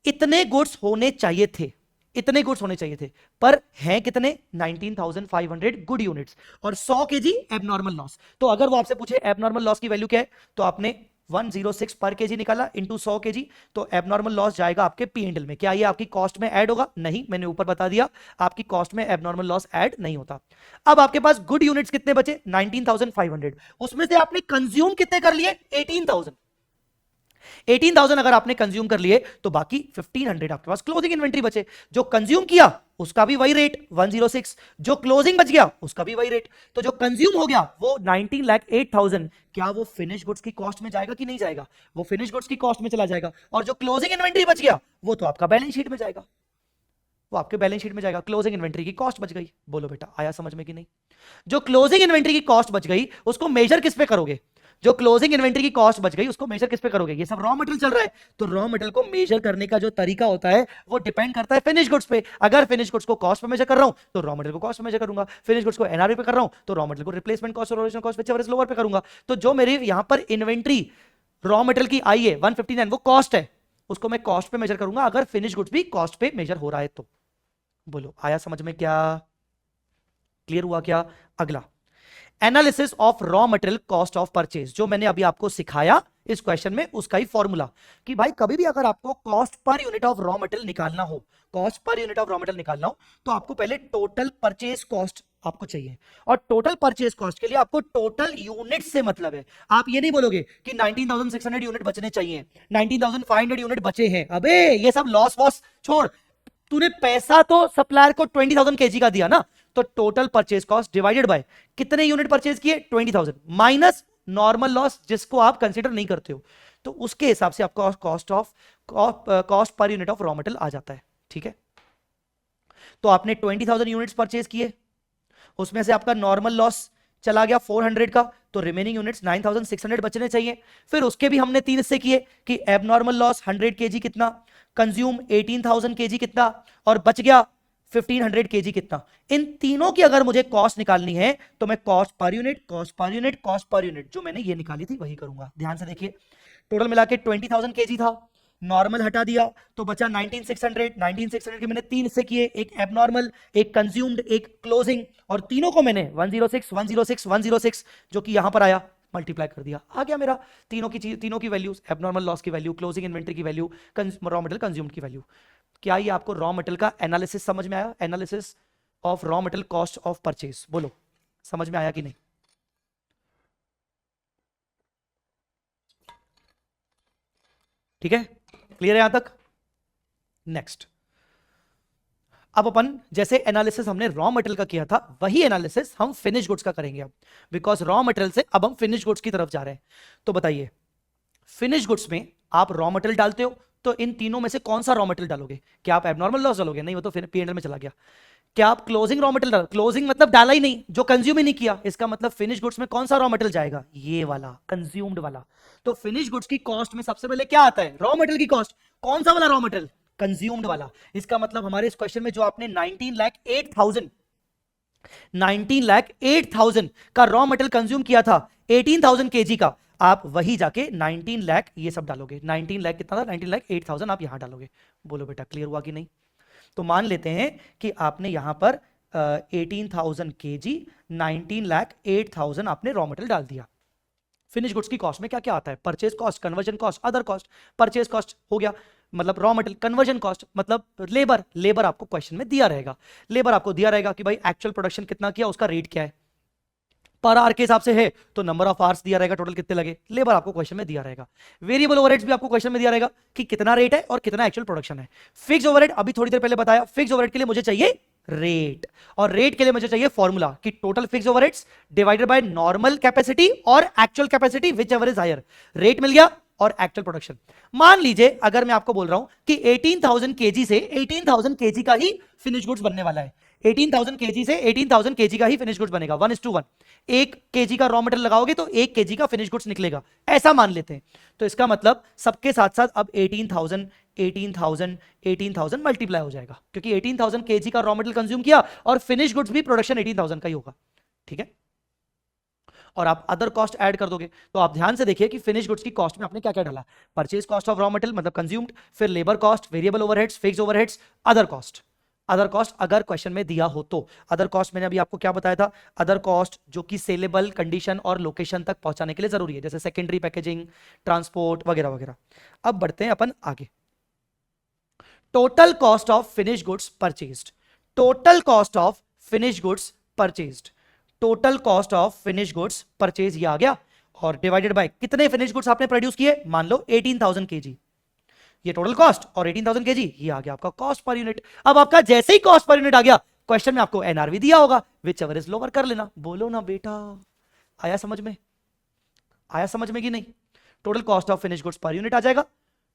इतने गुड्स होने चाहिए थे, इतने गुड्स होने चाहिए थे, पर हैं कितने? 19,500 गुड यूनिट्स और 100 केजी एबनॉर्मल लॉस। तो अगर वो आपसे पूछे एबनॉर्मल लॉस की वैल्यू क्या है, तो आपने 106 पर केजी निकाला इंटू 100 केजी, तो एबनॉर्मल लॉस जाएगा आपके पी&एल में। क्या ये आपकी कॉस्ट में ऐड होगा? नहीं, मैंने ऊपर बता दिया आपकी कॉस्ट में एबनॉर्मल लॉस ऐड नहीं होता। अब आपके पास गुड यूनिट्स कितने बचे? 19,500। उसमें से आपने कंज्यूम कितने कर लिए? 18,000। 18,000 अगर आपने कंज्यूम कर लिए तो बाकी 1,500 आपके पास क्लोजिंग इन्वेंट्री बचे। जो कंज्यूम किया उसका भी वही रेट 106, जो क्लोजिंग बच गया उसका भी वही रेट। तो जो कंज्यूम हो गया वो 19,08,000, क्या वो फिनिश गुड्स की कॉस्ट में जाएगा कि नहीं जाएगा? वो फिनिश गुड्स की कॉस्ट में चला जाएगा। और जो क्लोजिंग इन्वेंट्री बच गया वो तो आपका बैलेंस शीट में जाएगा, वो आपके बैलेंस शीट में जाएगा। क्लोजिंग इन्वेंट्री की कॉस्ट बच गई। बोलो बेटा आया समझ में कि नहीं? जो क्लोजिंग इन्वेंट्री की कॉस्ट बच गई उसको मेजर किस पे करोगे? जो क्लोजिंग इन्वेंट्री की कॉस्ट बच गई उसको मेजर किस पे करोगे? ये सब रॉ मटेरियल चल रहा है, तो रॉ मटेरियल को मेजर करने का जो तरीका होता है वो डिपेंड करता है फिनिश गुड्स पे। अगर फिनिश गुड्स को कॉस्ट पे मेजर कर रहा हूं तो रॉ मटेरियल को कॉस्ट पे मेजर करूंगा। फिनिश गुड्स को एनआरपी पे कर रहा हूं तो रॉ मटेरियल को रिप्लेसमेंट कॉस्ट और original cost whichever is lower पे करूंगा। तो जो मेरी यहां पर इन्वेंट्री रॉ मटेरियल की आई है 159, वो कॉस्ट है, उसको मैं कॉस्ट पे मेजर करूंगा अगर फिनिश गुड्स भी कॉस्ट पे मेजर हो रहा है तो। बोलो आया समझ में? क्या क्लियर हुआ क्या? अगला analysis of raw material cost of purchase, जो मैंने अभी आपको सिखाया इस क्वेश्चन में, उसका ही फॉर्मूला कि भाई कभी भी अगर आपको cost per unit of raw material निकालना हो, cost per unit of raw material निकालना हो, तो आपको पहले टोटल परचेज कॉस्ट आपको चाहिए। और टोटल परचेज कॉस्ट के लिए आपको टोटल यूनिट से मतलब है। आप ये नहीं बोलोगे कि 19,600 यूनिट बचने चाहिए, 19,500 यूनिट बचे हैं, अबे ये सब लॉस वॉस छोड़। तूने पैसा तो सप्लायर को 20,000 केजी का दिया ना, तो total purchase cost divided by कितने यूनिट परचेज किए? 20,000 माइनस नॉर्मल लॉस जिसको आप कंसीडर नहीं करते हो, तो उसके हिसाब से आपका cost per unit of raw material आ जाता है। ठीक है, तो आपने 20,000 यूनिट्स परचेज किए, उसमें से आपका नॉर्मल लॉस चला गया 400 का, तो रिमेनिंग यूनिट्स 9,600 बचने चाहिए। फिर उसके भी हमने 3 हिस्से किए कि एबनॉर्मल लॉस 100 केजी कितना, कंज्यूम 18,000 केजी कितना, और बच गया 1,500 केजी कितना। इन तीनों की अगर मुझे कॉस्ट निकालनी है तो मैं cost per unit, cost per unit, cost per unit जो मैंने ये निकाली थी वही करूंगा। ध्यान से देखिए, टोटल मिला के 20,000 केजी था, नॉर्मल हटा दिया तो बचा 19,600। 19,600 के मैंने 3 हिस्से किए, एक एबनॉर्मल, एक कंज्यूम्ड, एक क्लोजिंग, और तीनों को मैंने 106 106 106 जो कि यहां पर आया मल्टीप्लाई कर दिया, आ गया मेरा तीनों की चीज, तीनों की वैल्यूज, एबनॉर्मल लॉस की वैल्यू, क्लोजिंग इन्वेंटरी की वैल्यू, रॉ मटेरियल कंज्यूम्ड की वैल्यू। क्या ये आपको रॉ मटेरियल का एनालिसिस समझ में आया? Analysis of raw material cost of purchase, बोलो समझ में आया कि नहीं? ठीक है, क्लियर है यहां तक? नेक्स्ट, अब अपन जैसे एनालिसिस हमने रॉ मटेरियल का किया था वही एनालिसिस हम फिनिश गुड्स का करेंगे अब, बिकॉज रॉ मटेरियल से अब हम फिनिश गुड्स की तरफ जा रहे हैं। तो बताइए, फिनिश गुड्स में आप रॉ मटेरियल डालते हो, तो इन तीनों में से कौन सा रॉ मटेरियल डालोगे? क्या आप एबनॉर्मल लॉस डालोगे? नहीं, वो तो फिर P&L में चला गया। क्या आप क्लोजिंग रॉ मटेरियल? क्लोजिंग मतलब डाला ही नहीं, जो कंज्यूम ही नहीं किया। इसका मतलब फिनिश गुड्स में कौन सा रॉ मटेरियल जाएगा? ये वाला, कंज्यूम्ड वाला। तो फिनिश गुड्स की कॉस्ट में सबसे पहले क्या आता है? रॉ मटेरियल की कॉस्ट। कौन सा वाला रॉ मटेरियल? कंज्यूम्ड वाला। इसका मतलब हमारे इस क्वेश्चन में जो आपने 19,08,000 का रॉ मटेरियल कंज्यूम किया था 18,000 केजी का, आप वही जाके 19 लाख ये सब डालोगे। 19 लाख कितना था? 19 लाख 8,000 आप यहां डालोगे। बोलो बेटा, क्लियर हुआ कि नहीं? तो मान लेते हैं कि आपने यहां पर 18,000 केजी 19 लाख 8,000 आपने रॉ मटेरियल डाल दिया। फिनिश गुड्स की कॉस्ट में क्या क्या आता है? Purchase cost, conversion cost, other cost. Purchase cost हो गया मतलब रॉ मटेरियल, कन्वर्जन कॉस्ट मतलब लेबर। लेबर आपको क्वेश्चन में दिया रहेगा, लेबर आपको दिया रहेगा कि भाई एक्चुअल प्रोडक्शन कितना किया, उसका रेट क्या है, पर आवर के हिसाब से है तो नंबर ऑफ आवर्स दिया रहेगा, टोटल कितने लगे, लेबर आपको क्वेश्चन में दिया रहेगा। वेरिएबल ओवरहेड्स भी आपको क्वेश्चन में दिया रहेगा कि कितना रेट है और कितना एक्चुअल प्रोडक्शन है। फिक्स ओवरहेड अभी थोड़ी देर पहले बताया, फिक्स ओवरहेड के लिए मुझे चाहिए रेट, और रेट के लिए मुझे चाहिए फॉर्मूला कि total fix overheads divided by normal capacity और actual capacity whichever is higher. Rate मिल गया और एक्चुअल प्रोडक्शन। मान लीजिए अगर मैं आपको बोल रहा हूं कि 18,000 केजी से 18,000 केजी का ही फिनिश गुड्स बनने वाला है, 18,000 केजी से 18,000 केजी का ही फिनिश गुड्स बनेगा, 1:1। 1 केजी का रॉ मटेरियल लगाओगे तो 1 केजी का फिनिश गुड्स निकलेगा, ऐसा मान लेते हैं। तो इसका मतलब सबके साथ साथ अब 18,000 18,000 18,000 मल्टीप्लाई हो जाएगा, क्योंकि 18,000 केजी का रॉ मटेरियल कंज्यूम किया और फिनिश गुड्स भी प्रोडक्शन 18,000 का ही होगा। ठीक है, और आप अदर कॉस्ट ऐड कर दोगे। तो आप ध्यान से देखिए कि फिनिश गुड्स की कॉस्ट में आपने क्या क्या डाला? Purchase cost of raw material मतलब कंज्यूम्ड, फिर labour cost, variable overheads, fixed overheads, other cost. Other cost अगर क्वेश्चन में दिया हो तो, अदर कॉस्ट मैंने अभी आपको क्या बताया था? अदर कॉस्ट जो कि सेलेबल कंडीशन और लोकेशन तक पहुंचाने के लिए जरूरी है, जैसे सेकेंडरी पैकेजिंग, ट्रांसपोर्ट वगैरह वगैरह। अब बढ़ते हैं अपन आगे। Total cost of finish goods purchased, total cost of finish goods purchased, total cost of finish goods purchase ये आ गया, और डिवाइडेड बाय कितने फिनिश गुड्स आपने प्रोड्यूस किए? मान लो 18,000 केजी, ये टोटल कॉस्ट, और 18,000 केजी ये आ गया आपका कॉस्ट पर यूनिट। अब आपका जैसे ही कॉस्ट पर यूनिट आ गया, क्वेश्चन में आपको एनआरवी दिया होगा, विच एवर इज लोअर कर लेना। बोलो ना बेटा, आया समझ में? आया समझ में कि नहीं? Total cost of finish goods per unit आ जाएगा,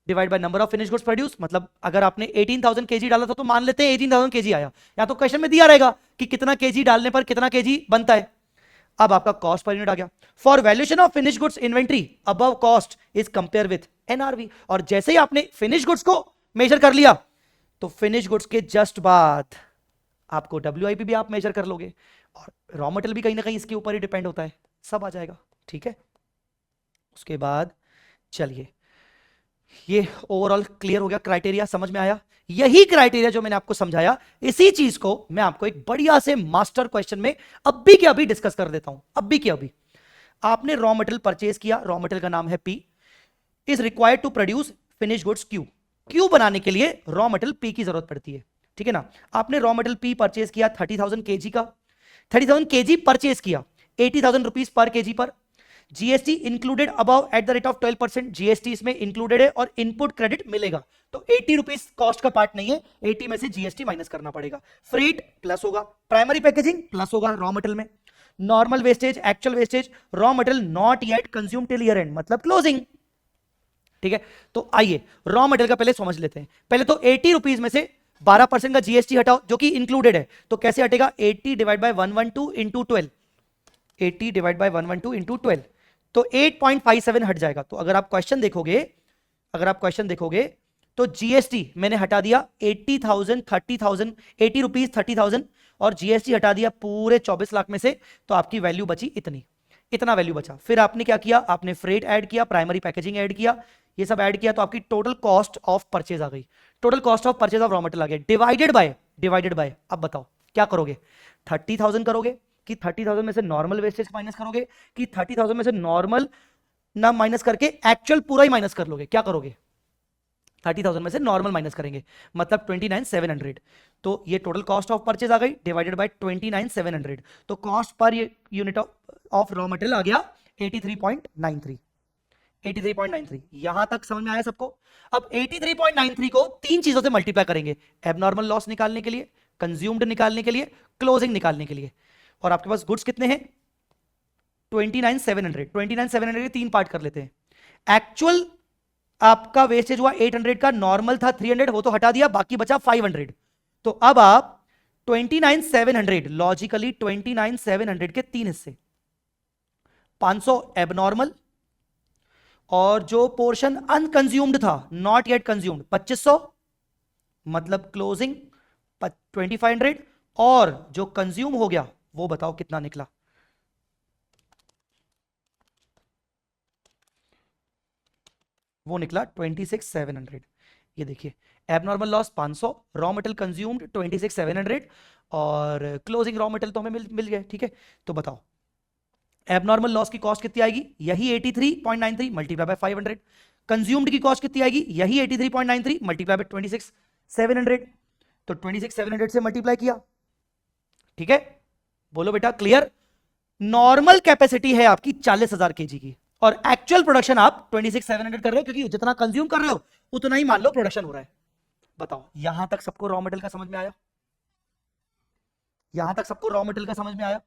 divide by number of finish goods produce. मतलब अगर आपने 18,000 केजी डाला था तो मान लेते हैं 18,000 केजी आया, या तो क्वेश्चन में दिया रहेगा कि कितना केजी डालने पर कितना केजी बनता है। अब आपका कॉस्ट पर यूनिट आ गया। For valuation of finish goods inventory above cost is compare with NRV, और जैसे ही आपने फिनिश गुड्स को मेजर कर लिया तो फिनिश गुड्स के जस्ट बाद आपको डब्ल्यूआईपी भी आप मेजर कर लोगे, और रॉ मटेरियल भी कहीं ना कहीं इसके ऊपर ही डिपेंड होता है, सब आ जाएगा। ठीक है, उसके बाद चलिए, ये ओवरऑल क्लियर हो गया, क्राइटेरिया समझ में आया। यही क्राइटेरिया जो मैंने आपको समझाया, इसी चीज को मैं आपको एक बढ़िया से मास्टर क्वेश्चन में अभी के अभी डिस्कस कर देता हूं। अभी के अभी आपने रॉ मटेरियल परचेज किया, रॉ मटेरियल का नाम है P, is required to produce finish goods Q। Q बनाने के लिए रॉ मटेरियल P की जरूरत पड़ती है, ठीक है ना। आपने रॉ मटेरियल P परचेज किया 30,000 केजी का, 30,000 केजी परचेज किया 80,000 rupees per kg per. GST included about at the rate of 12%, GST इसमें इंक्लूडेड है और इनपुट क्रेडिट मिलेगा। तो 80 रुपीज कॉस्ट का पार्ट नहीं है, 80 में से जीएसटी माइनस करना पड़ेगा। फ्रेट प्लस होगा, प्राइमरी पैकेजिंग प्लस होगा रॉ मटेरियल में, normal wastage, actual wastage, raw material not yet consume till year and मतलब क्लोजिंग। ठीक है, तो आइए रॉ मटेरियल का पहले समझ लेते हैं। पहले तो 80 रुपीज में से 12% का जीएसटी हटाओ जो कि इंक्लूडेड है, तो कैसे हटेगा? 80 divide by 112 into 12, 80 divide by 112 into 12, तो 8.57 हट जाएगा। तो अगर आप क्वेश्चन देखोगे तो जीएसटी मैंने हटा दिया 80,000 30,000, 80 रुपीज 30,000, और जीएसटी हटा दिया पूरे 24 लाख में से, तो आपकी वैल्यू बची इतना वैल्यू बचा। फिर आपने क्या किया? आपने फ्रेट ऐड किया, प्राइमरी पैकेजिंग ऐड किया, ये सब ऐड किया, तो आपकी टोटल कॉस्ट ऑफ परचेज आ गई, total cost of purchase of raw material आ गया, डिवाइडेड बाय अब बताओ क्या करोगे? 30,000 करोगे कि 30,000 में से नॉर्मल वेस्टेज माइनस करोगे कि 30,000 में से नॉर्मल ना माइनस करके एक्चुअल पूरा ही माइनस कर लोगे? क्या करोगे? 30,000 में से नॉर्मल माइनस करेंगे, मतलब 29,700। तो ये टोटल कॉस्ट ऑफ परचेज आ गई डिवाइडेड बाय 29,700, तो cost per unit of raw material आ गया 83.93, 83.93। यहां तक समझ में आया सबको? अब 83.93 को तीन चीजों से मल्टीप्लाई करेंगे, एबनॉर्मल लॉस निकालने के लिए, कंज्यूम्ड निकालने के लिए, क्लोजिंग निकालने के लिए। और आपके पास गुड्स कितने हैं? 29,700। 29,700 के तीन पार्ट कर लेते हैं। एक्चुअल आपका वेस्टेज हुआ 800 का, नॉर्मल था 300, वो तो हटा दिया, बाकी बचा 500। तो अब आप 29,700, लॉजिकली 29,700 के तीन हिस्से, 500 एबनॉर्मल, और जो पोर्शन अनकंज्यूम्ड था, नॉट येट कंज्यूम्ड, 2500, मतलब क्लोजिंग 2500, और जो कंज्यूम हो गया वो बताओ कितना निकला? वो निकला 26,700। ये देखिए, abnormal loss 500, raw material consumed 26,700, और क्लोजिंग रॉ मटेरियल तो हमें मिल गए। ठीक है, तो बताओ एबनॉर्मल लॉस की कॉस्ट कितनी आएगी? यही 83.93 मल्टीप्लाई बाय 500। कंज्यूम्ड की कॉस्ट कितनी आएगी? यही 83.93 मल्टीप्लाई बाय 26,700। तो 26,700 से मल्टीप्लाई किया। ठीक है, बोलो बेटा क्लियर? नॉर्मल कैपेसिटी है आपकी 40,000 केजी की, और एक्चुअल प्रोडक्शन आप 26,700 कर रहे हो, क्योंकि जितना कंज्यूम कर रहे हो उतना ही मान लो प्रोडक्शन हो रहा है। बताओ यहां तक सबको रॉ मटेरियल का समझ में आया? यहां तक सबको रॉ मटेरियल का समझ में आया?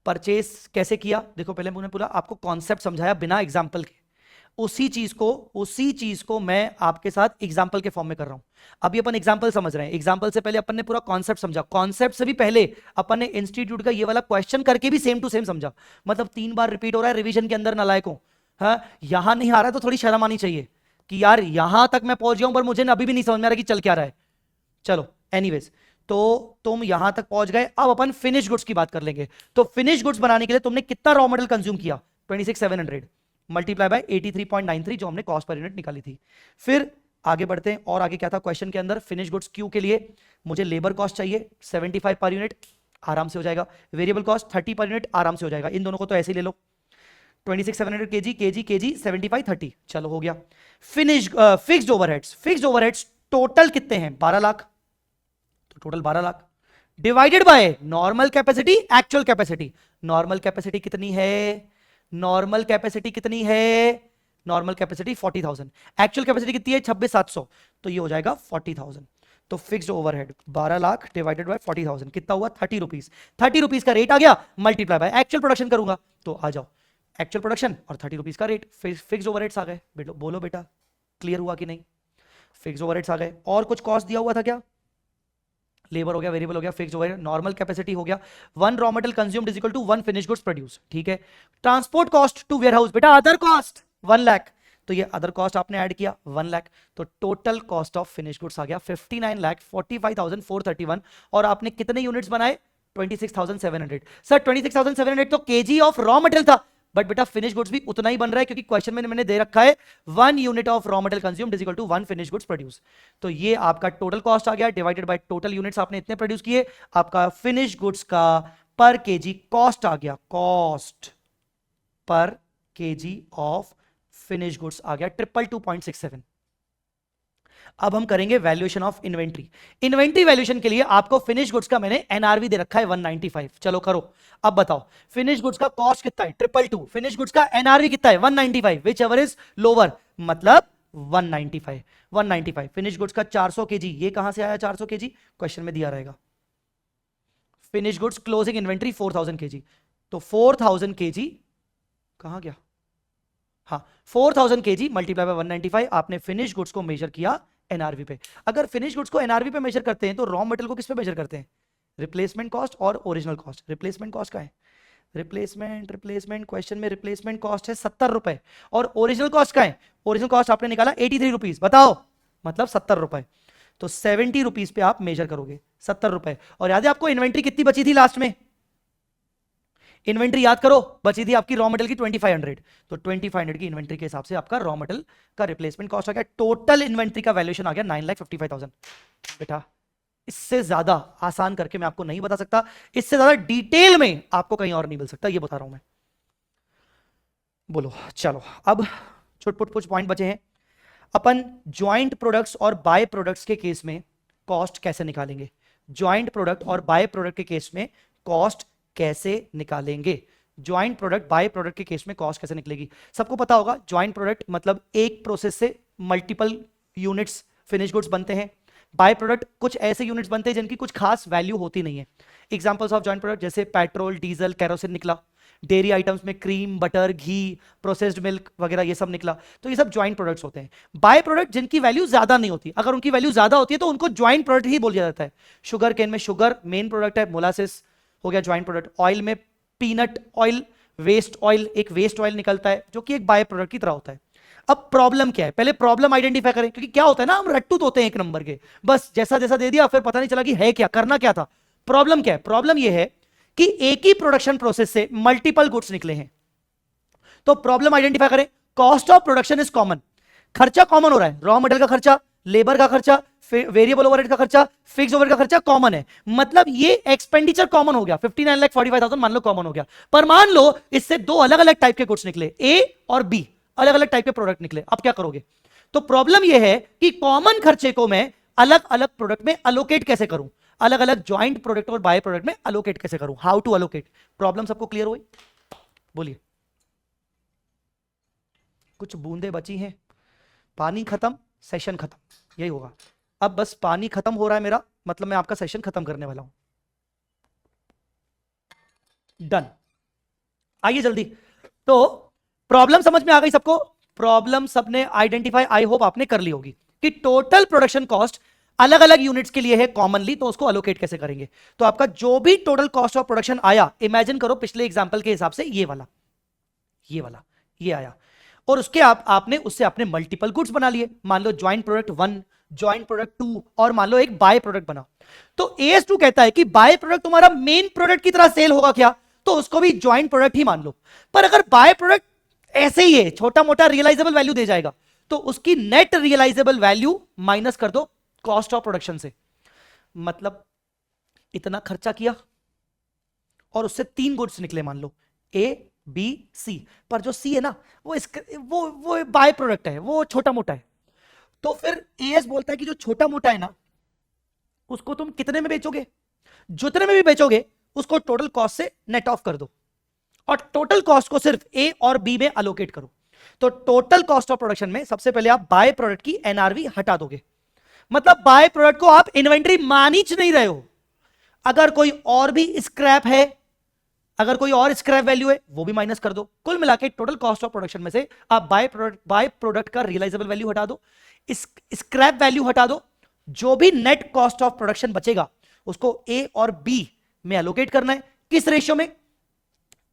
परचेस कैसे किया? देखो पहले मैंने पूरा आपको कॉन्सेप्ट समझाया बिना एग्जाम्पल के, उसी चीज को मैं आपके साथ एग्जाम्पल के फॉर्म में कर रहा हूं। अभी अपन एग्जाम्पल समझ रहे हैं, एग्जाम्पल से पहले अपन ने पूरा कॉन्सेप्ट समझा, कॉन्सेप्ट से भी पहले अपन ने इंस्टीट्यूट का ये वाला क्वेश्चन करके भी सेम टू सेम समझा। मतलब 3 बार रिपीट हो रहा है रिवीजन के अंदर, नालायकों। हाँ, यहां नहीं आ रहा है तो थोड़ी शर्म आनी चाहिए कि यार यहां तक मैं पहुंच गया हूं पर मुझे अभी भी नहीं समझ में आ रहा कि चल क्या रहा है। चलो एनीवेज, तो तुम यहां तक पहुंच गए, अब अपन फिनिश गुड्स की बात कर लेंगे। तो फिनिश गुड्स बनाने के लिए तुमने कितना रॉ मटेरियल कंज्यूम किया? 26,700 मल्टीप्लाई बाय 83.93 जो हमने कॉस्ट पर यूनिट निकाली थी। फिर आगे बढ़ते हैं, और आगे क्या था क्वेश्चन के अंदर? फिनिश गुड्स क्यू के लिए मुझे लेबर कॉस्ट चाहिए 75 पर यूनिट, आराम से हो जाएगा। वेरिएबल कॉस्ट 30 पर यूनिट, आराम से हो जाएगा। इन दोनों को तो ऐसे ही ले लो, 26,700 केजी केजी केजी 75 30, चलो हो गया। Finish fixed overheads, fixed overheads total कितने हैं? 12 लाख। तो total 12 lakh divided by normal capacity, actual capacity. Normal capacity कितनी है? नॉर्मल कैपेसिटी कितनी है? Normal capacity 40,000। एक्चुअल कैपेसिटी कितनी है? 26,700। तो ये हो जाएगा 40,000। तो fixed overhead 12 lakh divided by 40,000 कितना हुआ? 30 रुपीज। 30 रुपीज का रेट आ गया, मल्टीप्लाई बाय एक्चुअल प्रोडक्शन करूंगा, तो आ जाओ एक्चुअल प्रोडक्शन और 30 रुपीज का रेट, फिक्स्ड ओवरहेड्स आ गए। बोलो बेटा क्लियर हुआ कि नहीं? फिक्स्ड ओवरहेड्स आ गए। और कुछ कॉस्ट दिया हुआ था क्या? लेबर हो गया, वेरिएबल हो गया, फिक्स्ड हो गया, नॉर्मल कैपेसिटी हो गया। 1 raw material consumed is equal to 1 finish goods produce. ठीक है, ट्रांसपोर्ट कॉस्ट टू वेयरहाउस, बेटा अदर कॉस्ट 1 लाख, तो ये अदर कॉस्ट आपने ऐड किया 1 लाख। तो total cost of finish goods आ गया 59,45,431। और आपने कितने यूनिट्स बनाए? 26,700। सर 26,700 तो केजी ऑफ रॉ मटेरियल था, बट बेटा फिनिश गुड्स भी उतना ही बन रहा है, क्योंकि क्वेश्चन में मैंने दे रखा है 1 unit of raw material consumed is equal to 1 finish goods produce. तो ये आपका टोटल कॉस्ट आ गया डिवाइडेड बाय टोटल यूनिट्स आपने इतने प्रोड्यूस किए, आपका फिनिश गुड्स का पर केजी कॉस्ट आ गया, cost per KG of finish goods आ गया 222.67। अब हम करेंगे valuation of inventory. Inventory valuation के लिए आपको फिनिश गुड्स का मैंने एनआरवी दे रखा है 195। चलो करो, अब बताओ फिनिश गुड्स का कॉस्ट कितना है? 222। फिनिश गुड्स का एनआरवी कितना है? 195, विच एवर इज लोअर, मतलब 195। 195 फिनिश गुड्स का 400 केजी, ये कहां से आया 400 केजी? क्वेश्चन में दिया रहेगा। Finish goods closing inventory 4000 KG, तो 4000 केजी कहां गया? हाँ, 4000 केजी मल्टीप्लाई बाय 195, आपने फिनिश गुड्स को मेजर किया एनआरवी पे। अगर फिनिश गुड्स को एनआरवी पे मेजर करते हैं तो रॉ मटेरियल को किस पे मेजर करते हैं? रिप्लेसमेंट कॉस्ट और ओरिजिनल कॉस्ट। रिप्लेसमेंट कॉस्ट का है रिप्लेसमेंट क्वेश्चन में रिप्लेसमेंट कॉस्ट है 70 रुपए, और ओरिजिनल कॉस्ट का है? ओरिजिनल कॉस्ट आपने निकाला 83 रुपीज, बताओ मतलब 70 रुपए। तो 70 रुपीज पे आप मेजर करोगे 70 रुपए। और याद है आपको इन्वेंट्री कितनी बची थी लास्ट में? इन्वेंट्री याद करो, बची थी आपकी रॉ मटेरियल की 2500। तो 2500 की इन्वेंट्री के हिसाब से आपका रॉ मटेरियल का रिप्लेसमेंट कॉस्ट आ गया। टोटल इन्वेंट्री का वैल्यूएशन आ गया 9,55,000। बेटा इससे ज्यादा आसान करके मैं आपको नहीं बता सकता, इससे ज्यादा डिटेल में आपको कहीं और नहीं मिल सकता, ये बता रहा हूं मैं। बोलो चलो, अब छुटपुट कुछ पॉइंट बचे हैं। अपन ज्वाइंट प्रोडक्ट्स और बाय प्रोडक्ट्स के केस में कॉस्ट कैसे निकालेंगे? ज्वाइंट प्रोडक्ट और बाय प्रोडक्ट के केस में कॉस्ट कैसे निकालेंगे? ज्वाइंट प्रोडक्ट बाय प्रोडक्ट के केस में कॉस्ट कैसे निकलेगी? सबको पता होगा ज्वाइंट प्रोडक्ट मतलब एक प्रोसेस से मल्टीपल यूनिट्स फिनिश गुड्स बनते हैं। बाय प्रोडक्ट कुछ ऐसे यूनिट्स बनते हैं जिनकी कुछ खास वैल्यू होती नहीं है। एग्जांपल्स ऑफ ज्वाइंट प्रोडक्ट जैसे पेट्रोल, डीजल, केरोसिन निकला। डेयरी आइटम्स में क्रीम, बटर, घी, प्रोसेस्ड मिल्क वगैरह ये सब निकला, तो ये सब ज्वाइंट प्रोडक्ट्स होते हैं। बाय प्रोडक्ट जिनकी वैल्यू ज्यादा नहीं होती, अगर उनकी वैल्यू ज्यादा होती है तो उनको ज्वाइंट प्रोडक्ट ही बोला जाता है। शुगर केन में शुगर मेन प्रोडक्ट है, मोलासिस हो गया ज्वाइंट प्रोडक्ट। ऑयल में पीनट ऑयल, वेस्ट ऑयल, एक वेस्ट ऑयल निकलता है जो कि एक बाय प्रोडक्ट की तरह होता है। अब प्रॉब्लम क्या है, पहले प्रॉब्लम आइडेंटिफाई करें, क्योंकि क्या होता है ना, हम रट्टू होते हैं एक नंबर के, बस जैसा जैसा दे दिया फिर पता नहीं चला कि है क्या, करना क्या था। प्रॉब्लम क्या है? प्रॉब्लम यह है कि एक ही प्रोडक्शन प्रोसेस से मल्टीपल गुड्स निकले हैं। तो प्रॉब्लम आइडेंटिफाई करें। Cost of production is common, खर्चा कॉमन हो रहा है, रॉ मटेरियल का खर्चा, लेबर का खर्चा, वेरिएबल ओवरहेड का खर्चा, फिक्स ओवरहेड का खर्चा कॉमन है, मतलब ये एक्सपेंडिचर कॉमन हो गया। 59,45,000 मान लो कॉमन हो गया। पर मान लो इससे दो अलग अलग टाइप के गुड्स निकले, ए और बी, अलग अलग टाइप के प्रोडक्ट निकले, अब क्या करोगे? तो प्रॉब्लम यह है कि कॉमन खर्चे को मैं अलग अलग प्रोडक्ट में अलोकेट कैसे करूं, अलग अलग ज्वाइंट प्रोडक्ट और बाय प्रोडक्ट में अलोकेट कैसे करूं, हाउ टू अलोकेट। प्रॉब्लम सबको क्लियर हुई? बोलिए। कुछ बूंदे बची हैं, पानी खत्म, सेशन खत्म, यही होगा। अब बस पानी खत्म हो रहा है मेरा, मतलब मैं आपका सेशन खत्म करने वाला हूं। डन। आइए जल्दी। तो प्रॉब्लम समझ में आ गई सबको? प्रॉब्लम सबने आइडेंटिफाई आई होप आपने कर ली होगी कि टोटल प्रोडक्शन कॉस्ट अलग अलग यूनिट्स के लिए है कॉमनली, तो उसको अलोकेट कैसे करेंगे। तो आपका जो भी टोटल कॉस्ट ऑफ प्रोडक्शन आया, इमेजिन करो पिछले एग्जांपल के हिसाब से ये वाला ये आया, और उसके आपने उससे अपने मल्टीपल गुड्स बना लिए। मान लो ज्वाइंट प्रोडक्ट 1, ज्वाइंट प्रोडक्ट 2 और मान लो एक बाय प्रोडक्ट बना। तो AS2 कहता है कि बाय प्रोडक्ट तुम्हारा मेन प्रोडक्ट की तरह सेल होगा क्या, तो उसको भी ज्वाइंट प्रोडक्ट ही मान लो। पर अगर बाय प्रोडक्ट ऐसे ही है, छोटा मोटा रियलाइजेबल वैल्यू दे जाएगा, तो उसकी नेट रियलाइजेबल वैल्यू माइनस कर दो कॉस्ट ऑफ प्रोडक्शन से। मतलब इतना खर्चा किया और उससे 3 गुड्स निकले, मान लो A, B, C, पर जो C है ना वो बाय प्रोडक्ट है, वो छोटा मोटा है। तो फिर AS बोलता है कि जो छोटा मोटा है ना उसको तुम कितने में बेचोगे, जितने में भी बेचोगे उसको टोटल कॉस्ट से नेट ऑफ कर दो और टोटल कॉस्ट को सिर्फ A और B में अलोकेट करो। तो टोटल कॉस्ट ऑफ प्रोडक्शन में सबसे पहले आप बाय प्रोडक्ट की NRV हटा दोगे, मतलब बाय प्रोडक्ट को आप इन्वेंट्री मान ही नहीं रहे हो। अगर कोई और भी स्क्रैप है, अगर कोई और स्क्रैप वैल्यू है वो भी माइनस कर दो। कुल मिला के टोटल कॉस्ट ऑफ प्रोडक्शन में से आप बाय प्रोडक्ट का रियलाइजेबल वैल्यू हटा दो, स्क्रैप वैल्यू हटा दो, जो भी नेट कॉस्ट ऑफ प्रोडक्शन बचेगा उसको A और B में अलोकेट करना है। किस रेशियो में?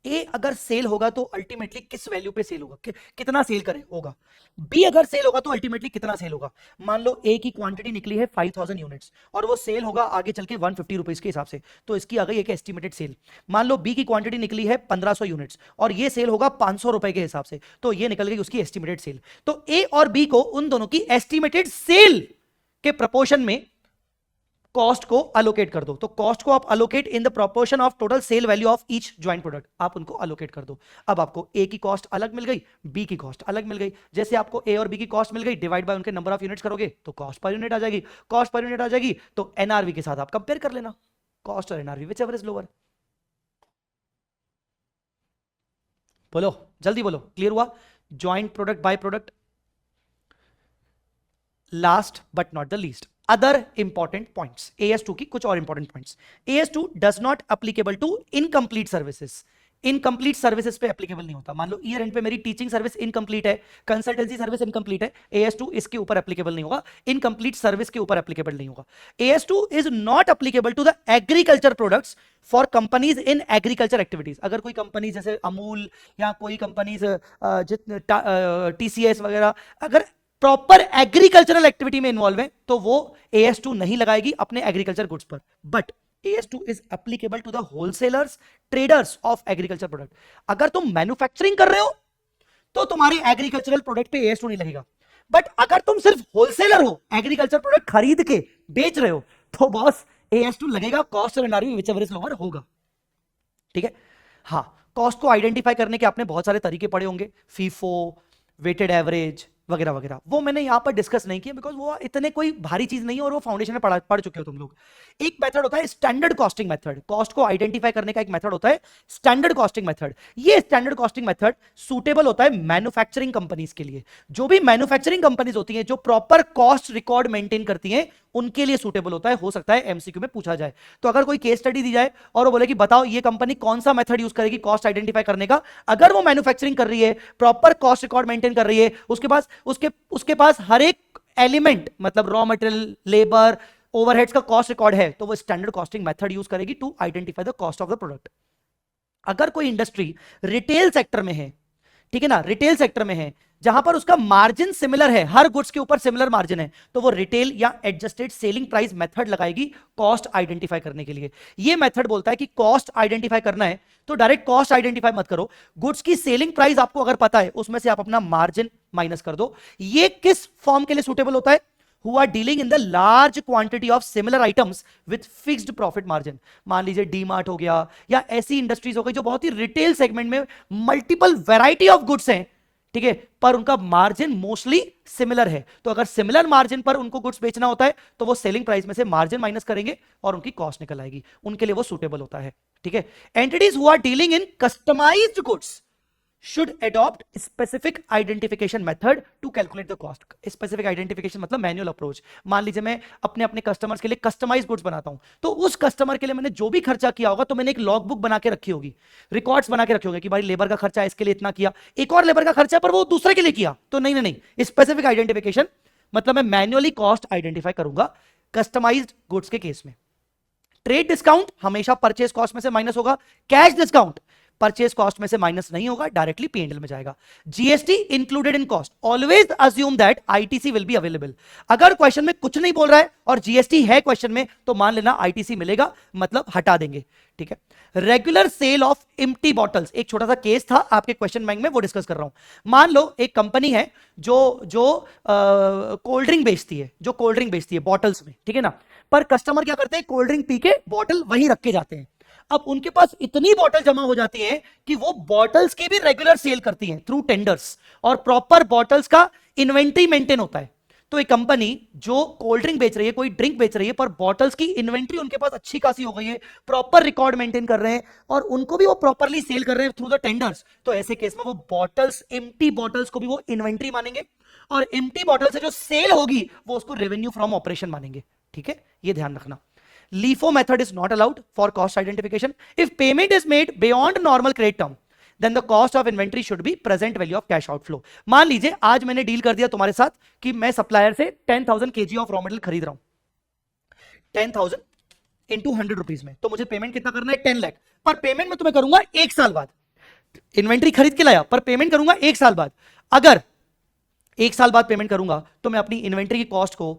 ए अगर सेल होगा तो अल्टीमेटली किस वैल्यू पे सेल होगा, कितना सेल करे होगा। बी अगर सेल होगा तो अल्टीमेटली कितना सेल होगा। मान लो ए की क्वांटिटी निकली है 5000 यूनिट्स और वो सेल होगा आगे चल के 150 रुपीज के हिसाब से, तो इसकी आ गई एक एस्टिमेटेड सेल। मान लो बी की क्वांटिटी निकली है 1500 यूनिट्स और ये सेल होगा 500 रुपए के हिसाब से, तो ये निकल गई उसकी एस्टिमेटेड सेल। तो ए और बी को उन दोनों की एस्टिमेटेड सेल के प्रपोर्शन में कॉस्ट को अलोकेट कर दो। तो कॉस्ट को आप allocate in the proportion of total sale value of each joint product, आप उनको अलोकेट कर दो। अब आपको ए की कॉस्ट अलग मिल गई, बी की कॉस्ट अलग मिल गई। जैसे आपको ए और बी की कॉस्ट मिल गई, डिवाइड बाय उनके नंबर ऑफ यूनिट्स करोगे तो कॉस्ट पर यूनिट आ जाएगी। कॉस्ट पर यूनिट आ जाएगी तो एनआरवी के साथ आप कंपेयर कर लेना, कॉस्ट और NRV whichever is lower. बोलो जल्दी बोलो, क्लियर हुआ? Joint product, by product. Last but not the least, other important points, AS2 की कुछ और important points. AS2 does not applicable to incomplete services, incomplete services पे applicable नहीं होता। मान लो ईयर एंड पे मेरी टीचिंग सर्विस इनकंप्लीट है, कंसल्टेंसी सर्विस इनकंप्लीट है, AS2 इसके ऊपर एप्लीकेबल नहीं होगा, इनकंप्लीट सर्विस के ऊपर एप्लीकेबल नहीं होगा। AS2 is not applicable to the agriculture products for companies in agriculture activities. अगर कोई कंपनी जैसे अमूल या कोई कंपनीज TCS वगैरह अगर प्रॉपर एग्रीकल्चरल एक्टिविटी में इन्वॉल्व है तो वो AS2 नहीं लगाएगी अपने एग्रीकल्चर गुड्स पर। But AS2 is applicable to the wholesalers, traders of agriculture product. अगर तुम मैन्युफैक्चरिंग कर रहे हो तो तुम्हारे एग्रीकल्चरल प्रोडक्ट पे AS2 नहीं लगेगा, बट अगर तुम सिर्फ होलसेलर हो, एग्रीकल्चर प्रोडक्ट खरीद के बेच रहे हो, तो बॉस AS2 लगेगा, कॉस्ट और एनआरवी व्हिचएवर इज लोअर होगा। ठीक है? हाँ, कॉस्ट को आइडेंटिफाई करने के आपने बहुत सारे तरीके पढ़े होंगे, फीफो, वेटेड एवरेज, वगैरह वगैरह, वो मैंने यहां पर डिस्कस नहीं किया बिकॉज वो इतने कोई भारी चीज नहीं है और वो फाउंडेशन में पढ़ चुके हो तुम लोग। एक मेथड होता है स्टैंडर्ड कॉस्टिंग मेथड, कॉस्ट को आइडेंटिफाई करने का एक मेथड होता है स्टैंडर्ड कॉस्टिंग मेथड। ये स्टैंडर्ड कॉस्टिंग मेथड सूटेबल होता है मैन्युफैक्चरिंग कंपनीज के लिए। जो भी मैन्युफैक्चरिंग कंपनीज होती हैं जो प्रॉपर कॉस्ट रिकॉर्ड मेंटेन करती हैं उनके लिए सूटेबल होता है। हो सकता है एमसीक्यू में पूछा जाए। तो अगर कोई केस स्टडी दी जाए और वो बोले कि बताओ ये कंपनी कौन सा मेथड यूज करेगी कॉस्ट आइडेंटिफाई करने का, अगर वो मैन्युफैक्चरिंग कर रही है, प्रॉपर कॉस्ट रिकॉर्ड मेंटेन कर रही है, उसके पास हर एक एलिमेंट मतलब रॉ मटेरियल, लेबर, ओवरहेड्स का कॉस्ट रिकॉर्ड है, तो वो स्टैंडर्ड कॉस्टिंग मेथड यूज करेगी to identify the cost of the product. अगर कोई इंडस्ट्री रिटेल सेक्टर में है, ठीक है ना, रिटेल सेक्टर में है जहां पर उसका मार्जिन सिमिलर है, हर गुड्स के ऊपर सिमिलर मार्जिन है, तो वो रिटेल या एडजस्टेड सेलिंग प्राइस मेथड लगाएगी कॉस्ट आइडेंटिफाई करने के लिए। ये मेथड बोलता है कि कॉस्ट आइडेंटिफाई करना है तो डायरेक्ट कॉस्ट आइडेंटिफाई मत करो, गुड्स की सेलिंग प्राइस आपको अगर पता है उसमें से आप अपना मार्जिन माइनस कर दो। ये किस फॉर्म के लिए सुटेबल होता है? who are dealing in the large quantity of similar items with fixed profit margin। मान लीजिए डी मार्ट हो गया या ऐसी इंडस्ट्रीज हो गई जो बहुत ही रिटेल सेगमेंट में मल्टीपल वैरायटी ऑफ गुड्स हैं, ठीक है, पर उनका मार्जिन मोस्टली सिमिलर है। तो अगर सिमिलर मार्जिन पर उनको गुड्स बेचना होता है तो वो सेलिंग प्राइस में से मार्जिन माइनस करेंगे और उनकी कॉस्ट निकल आएगी, उनके लिए वो सुटेबल होता है। ठीक है, entities who are dealing in customised goods should adopt specific identification method to calculate the cost। specific identification मतलब मैनुअल अप्रोच। मान लीजिए मैं अपने अपने कस्टमर्स के लिए कस्टमाइज गुड्स बनाता हूं, तो उस कस्टमर के लिए मैंने जो भी खर्चा किया होगा तो मैंने एक लॉग बुक बना के रखी होगी, रिकॉर्ड्स बना के रखे होंगे कि भाई लेबर का खर्चा इसके लिए इतना किया, एक और लेबर का खर्चा पर वो दूसरे के लिए किया, तो नहीं, स्पेसिफिक आइडेंटिफिकेशन मतलब मैं मैन्युअली कॉस्ट आइडेंटिफाई करूंगा कस्टमाइज्ड गुड्स के केस में। ट्रेड डिस्काउंट हमेशा परचेज कॉस्ट में से माइनस होगा, कैश डिस्काउंट परचेज कॉस्ट में से माइनस नहीं होगा, डायरेक्टली पीएनएल में जाएगा। GST included in cost, always assume that ITC will be available. अगर क्वेश्चन में कुछ नहीं बोल रहा है और जीएसटी है क्वेश्चन में तो मान लेना आईटीसी मिलेगा, मतलब हटा देंगे। ठीक है, regular sale of empty bottles, एक छोटा सा केस था आपके क्वेश्चन बैंक में, वो डिस्कस कर रहा हूं। मान लो एक कंपनी है जो कोल्ड ड्रिंक बेचती है बॉटल्स में, ठीक है ना, पर कस्टमर क्या करते हैं, कोल्ड ड्रिंक पी के बॉटल वहीं रख के जाते हैं। अब उनके पास इतनी बॉटल जमा हो जाती है कि वो बॉटल्स की भी रेगुलर सेल करती हैं थ्रू टेंडर्स और प्रॉपर बॉटल्स का इन्वेंट्री मेंटेन होता है। तो एक कंपनी जो कोल्ड ड्रिंक बेच रही है, कोई ड्रिंक बेच रही है, पर बॉटल्स की इन्वेंट्री उनके पास अच्छी खासी हो गई है, प्रॉपर रिकॉर्ड मेंटेन कर रहे हैं और उनको भी वो प्रॉपरली सेल कर रहे हैं थ्रू द टेंडर्स, तो ऐसे केस में वो बॉटल्स, एम्प्टी बॉटल्स को भी वो इन्वेंट्री मानेंगे और एम्प्टी बॉटल से जो सेल होगी वो उसको रेवेन्यू फ्रॉम ऑपरेशन मानेंगे। ठीक है, ये ध्यान रखना। LIFO method is not allowed for cost identification. If payment is made beyond normal credit term, then the cost of inventory should be present value of cash outflow। मान लीजिए आज मैंने डील कर दिया तुम्हारे साथ कि मैं सप्लायर से 10,000 kg ऑफ रॉ मटेरियल खरीद रहा हूं 10,000 इंटू 100 रुपीज में, तो मुझे पेमेंट कितना करना है, 10 लाख, पर पेमेंट मैं तुम्हें करूंगा 1 साल बाद। इन्वेंट्री खरीद के लाया पर पेमेंट करूंगा 1 साल बाद। अगर 1 साल बाद पेमेंट करूंगा तो मैं अपनी इन्वेंट्री की कॉस्ट को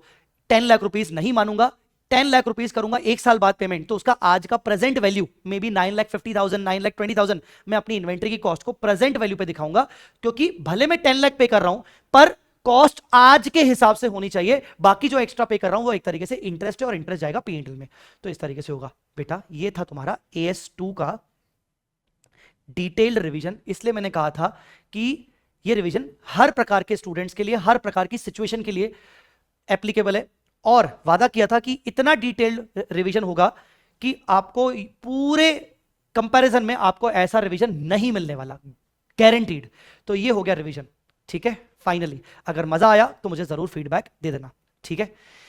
10 लाख रुपीज नहीं मानूंगा, 10 लाख रुपीज करूंगा 1 साल बाद पेमेंट, तो उसका आज का प्रेजेंट वैल्यू मे बी 9,50,000 9,20,000 मैं अपनी इन्वेंट्री की कॉस्ट को प्रेजेंट वैल्यू पे दिखाऊंगा, क्योंकि भले मैं 10 लाख पे कर रहा हूं पर कॉस्ट आज के हिसाब से होनी चाहिए, बाकी जो एक्स्ट्रा पे कर रहा हूं वो एक तरीके से इंटरेस्ट है और इंटरेस्ट जाएगा पीएनएल में। तो इस तरीके से होगा बेटा। ये था तुम्हारा AS2 का डिटेल्ड रिवीजन। इसलिए मैंने कहा था कि ये रिवीजन हर प्रकार के स्टूडेंट्स के लिए, हर प्रकार की सिचुएशन के लिए एप्लीकेबल है, और वादा किया था कि इतना डिटेल्ड रिवीजन होगा कि आपको पूरे कंपैरिजन में आपको ऐसा रिवीजन नहीं मिलने वाला, गारंटीड। तो ये हो गया रिवीजन। ठीक है, फाइनली अगर मजा आया तो मुझे जरूर फीडबैक दे देना। ठीक है।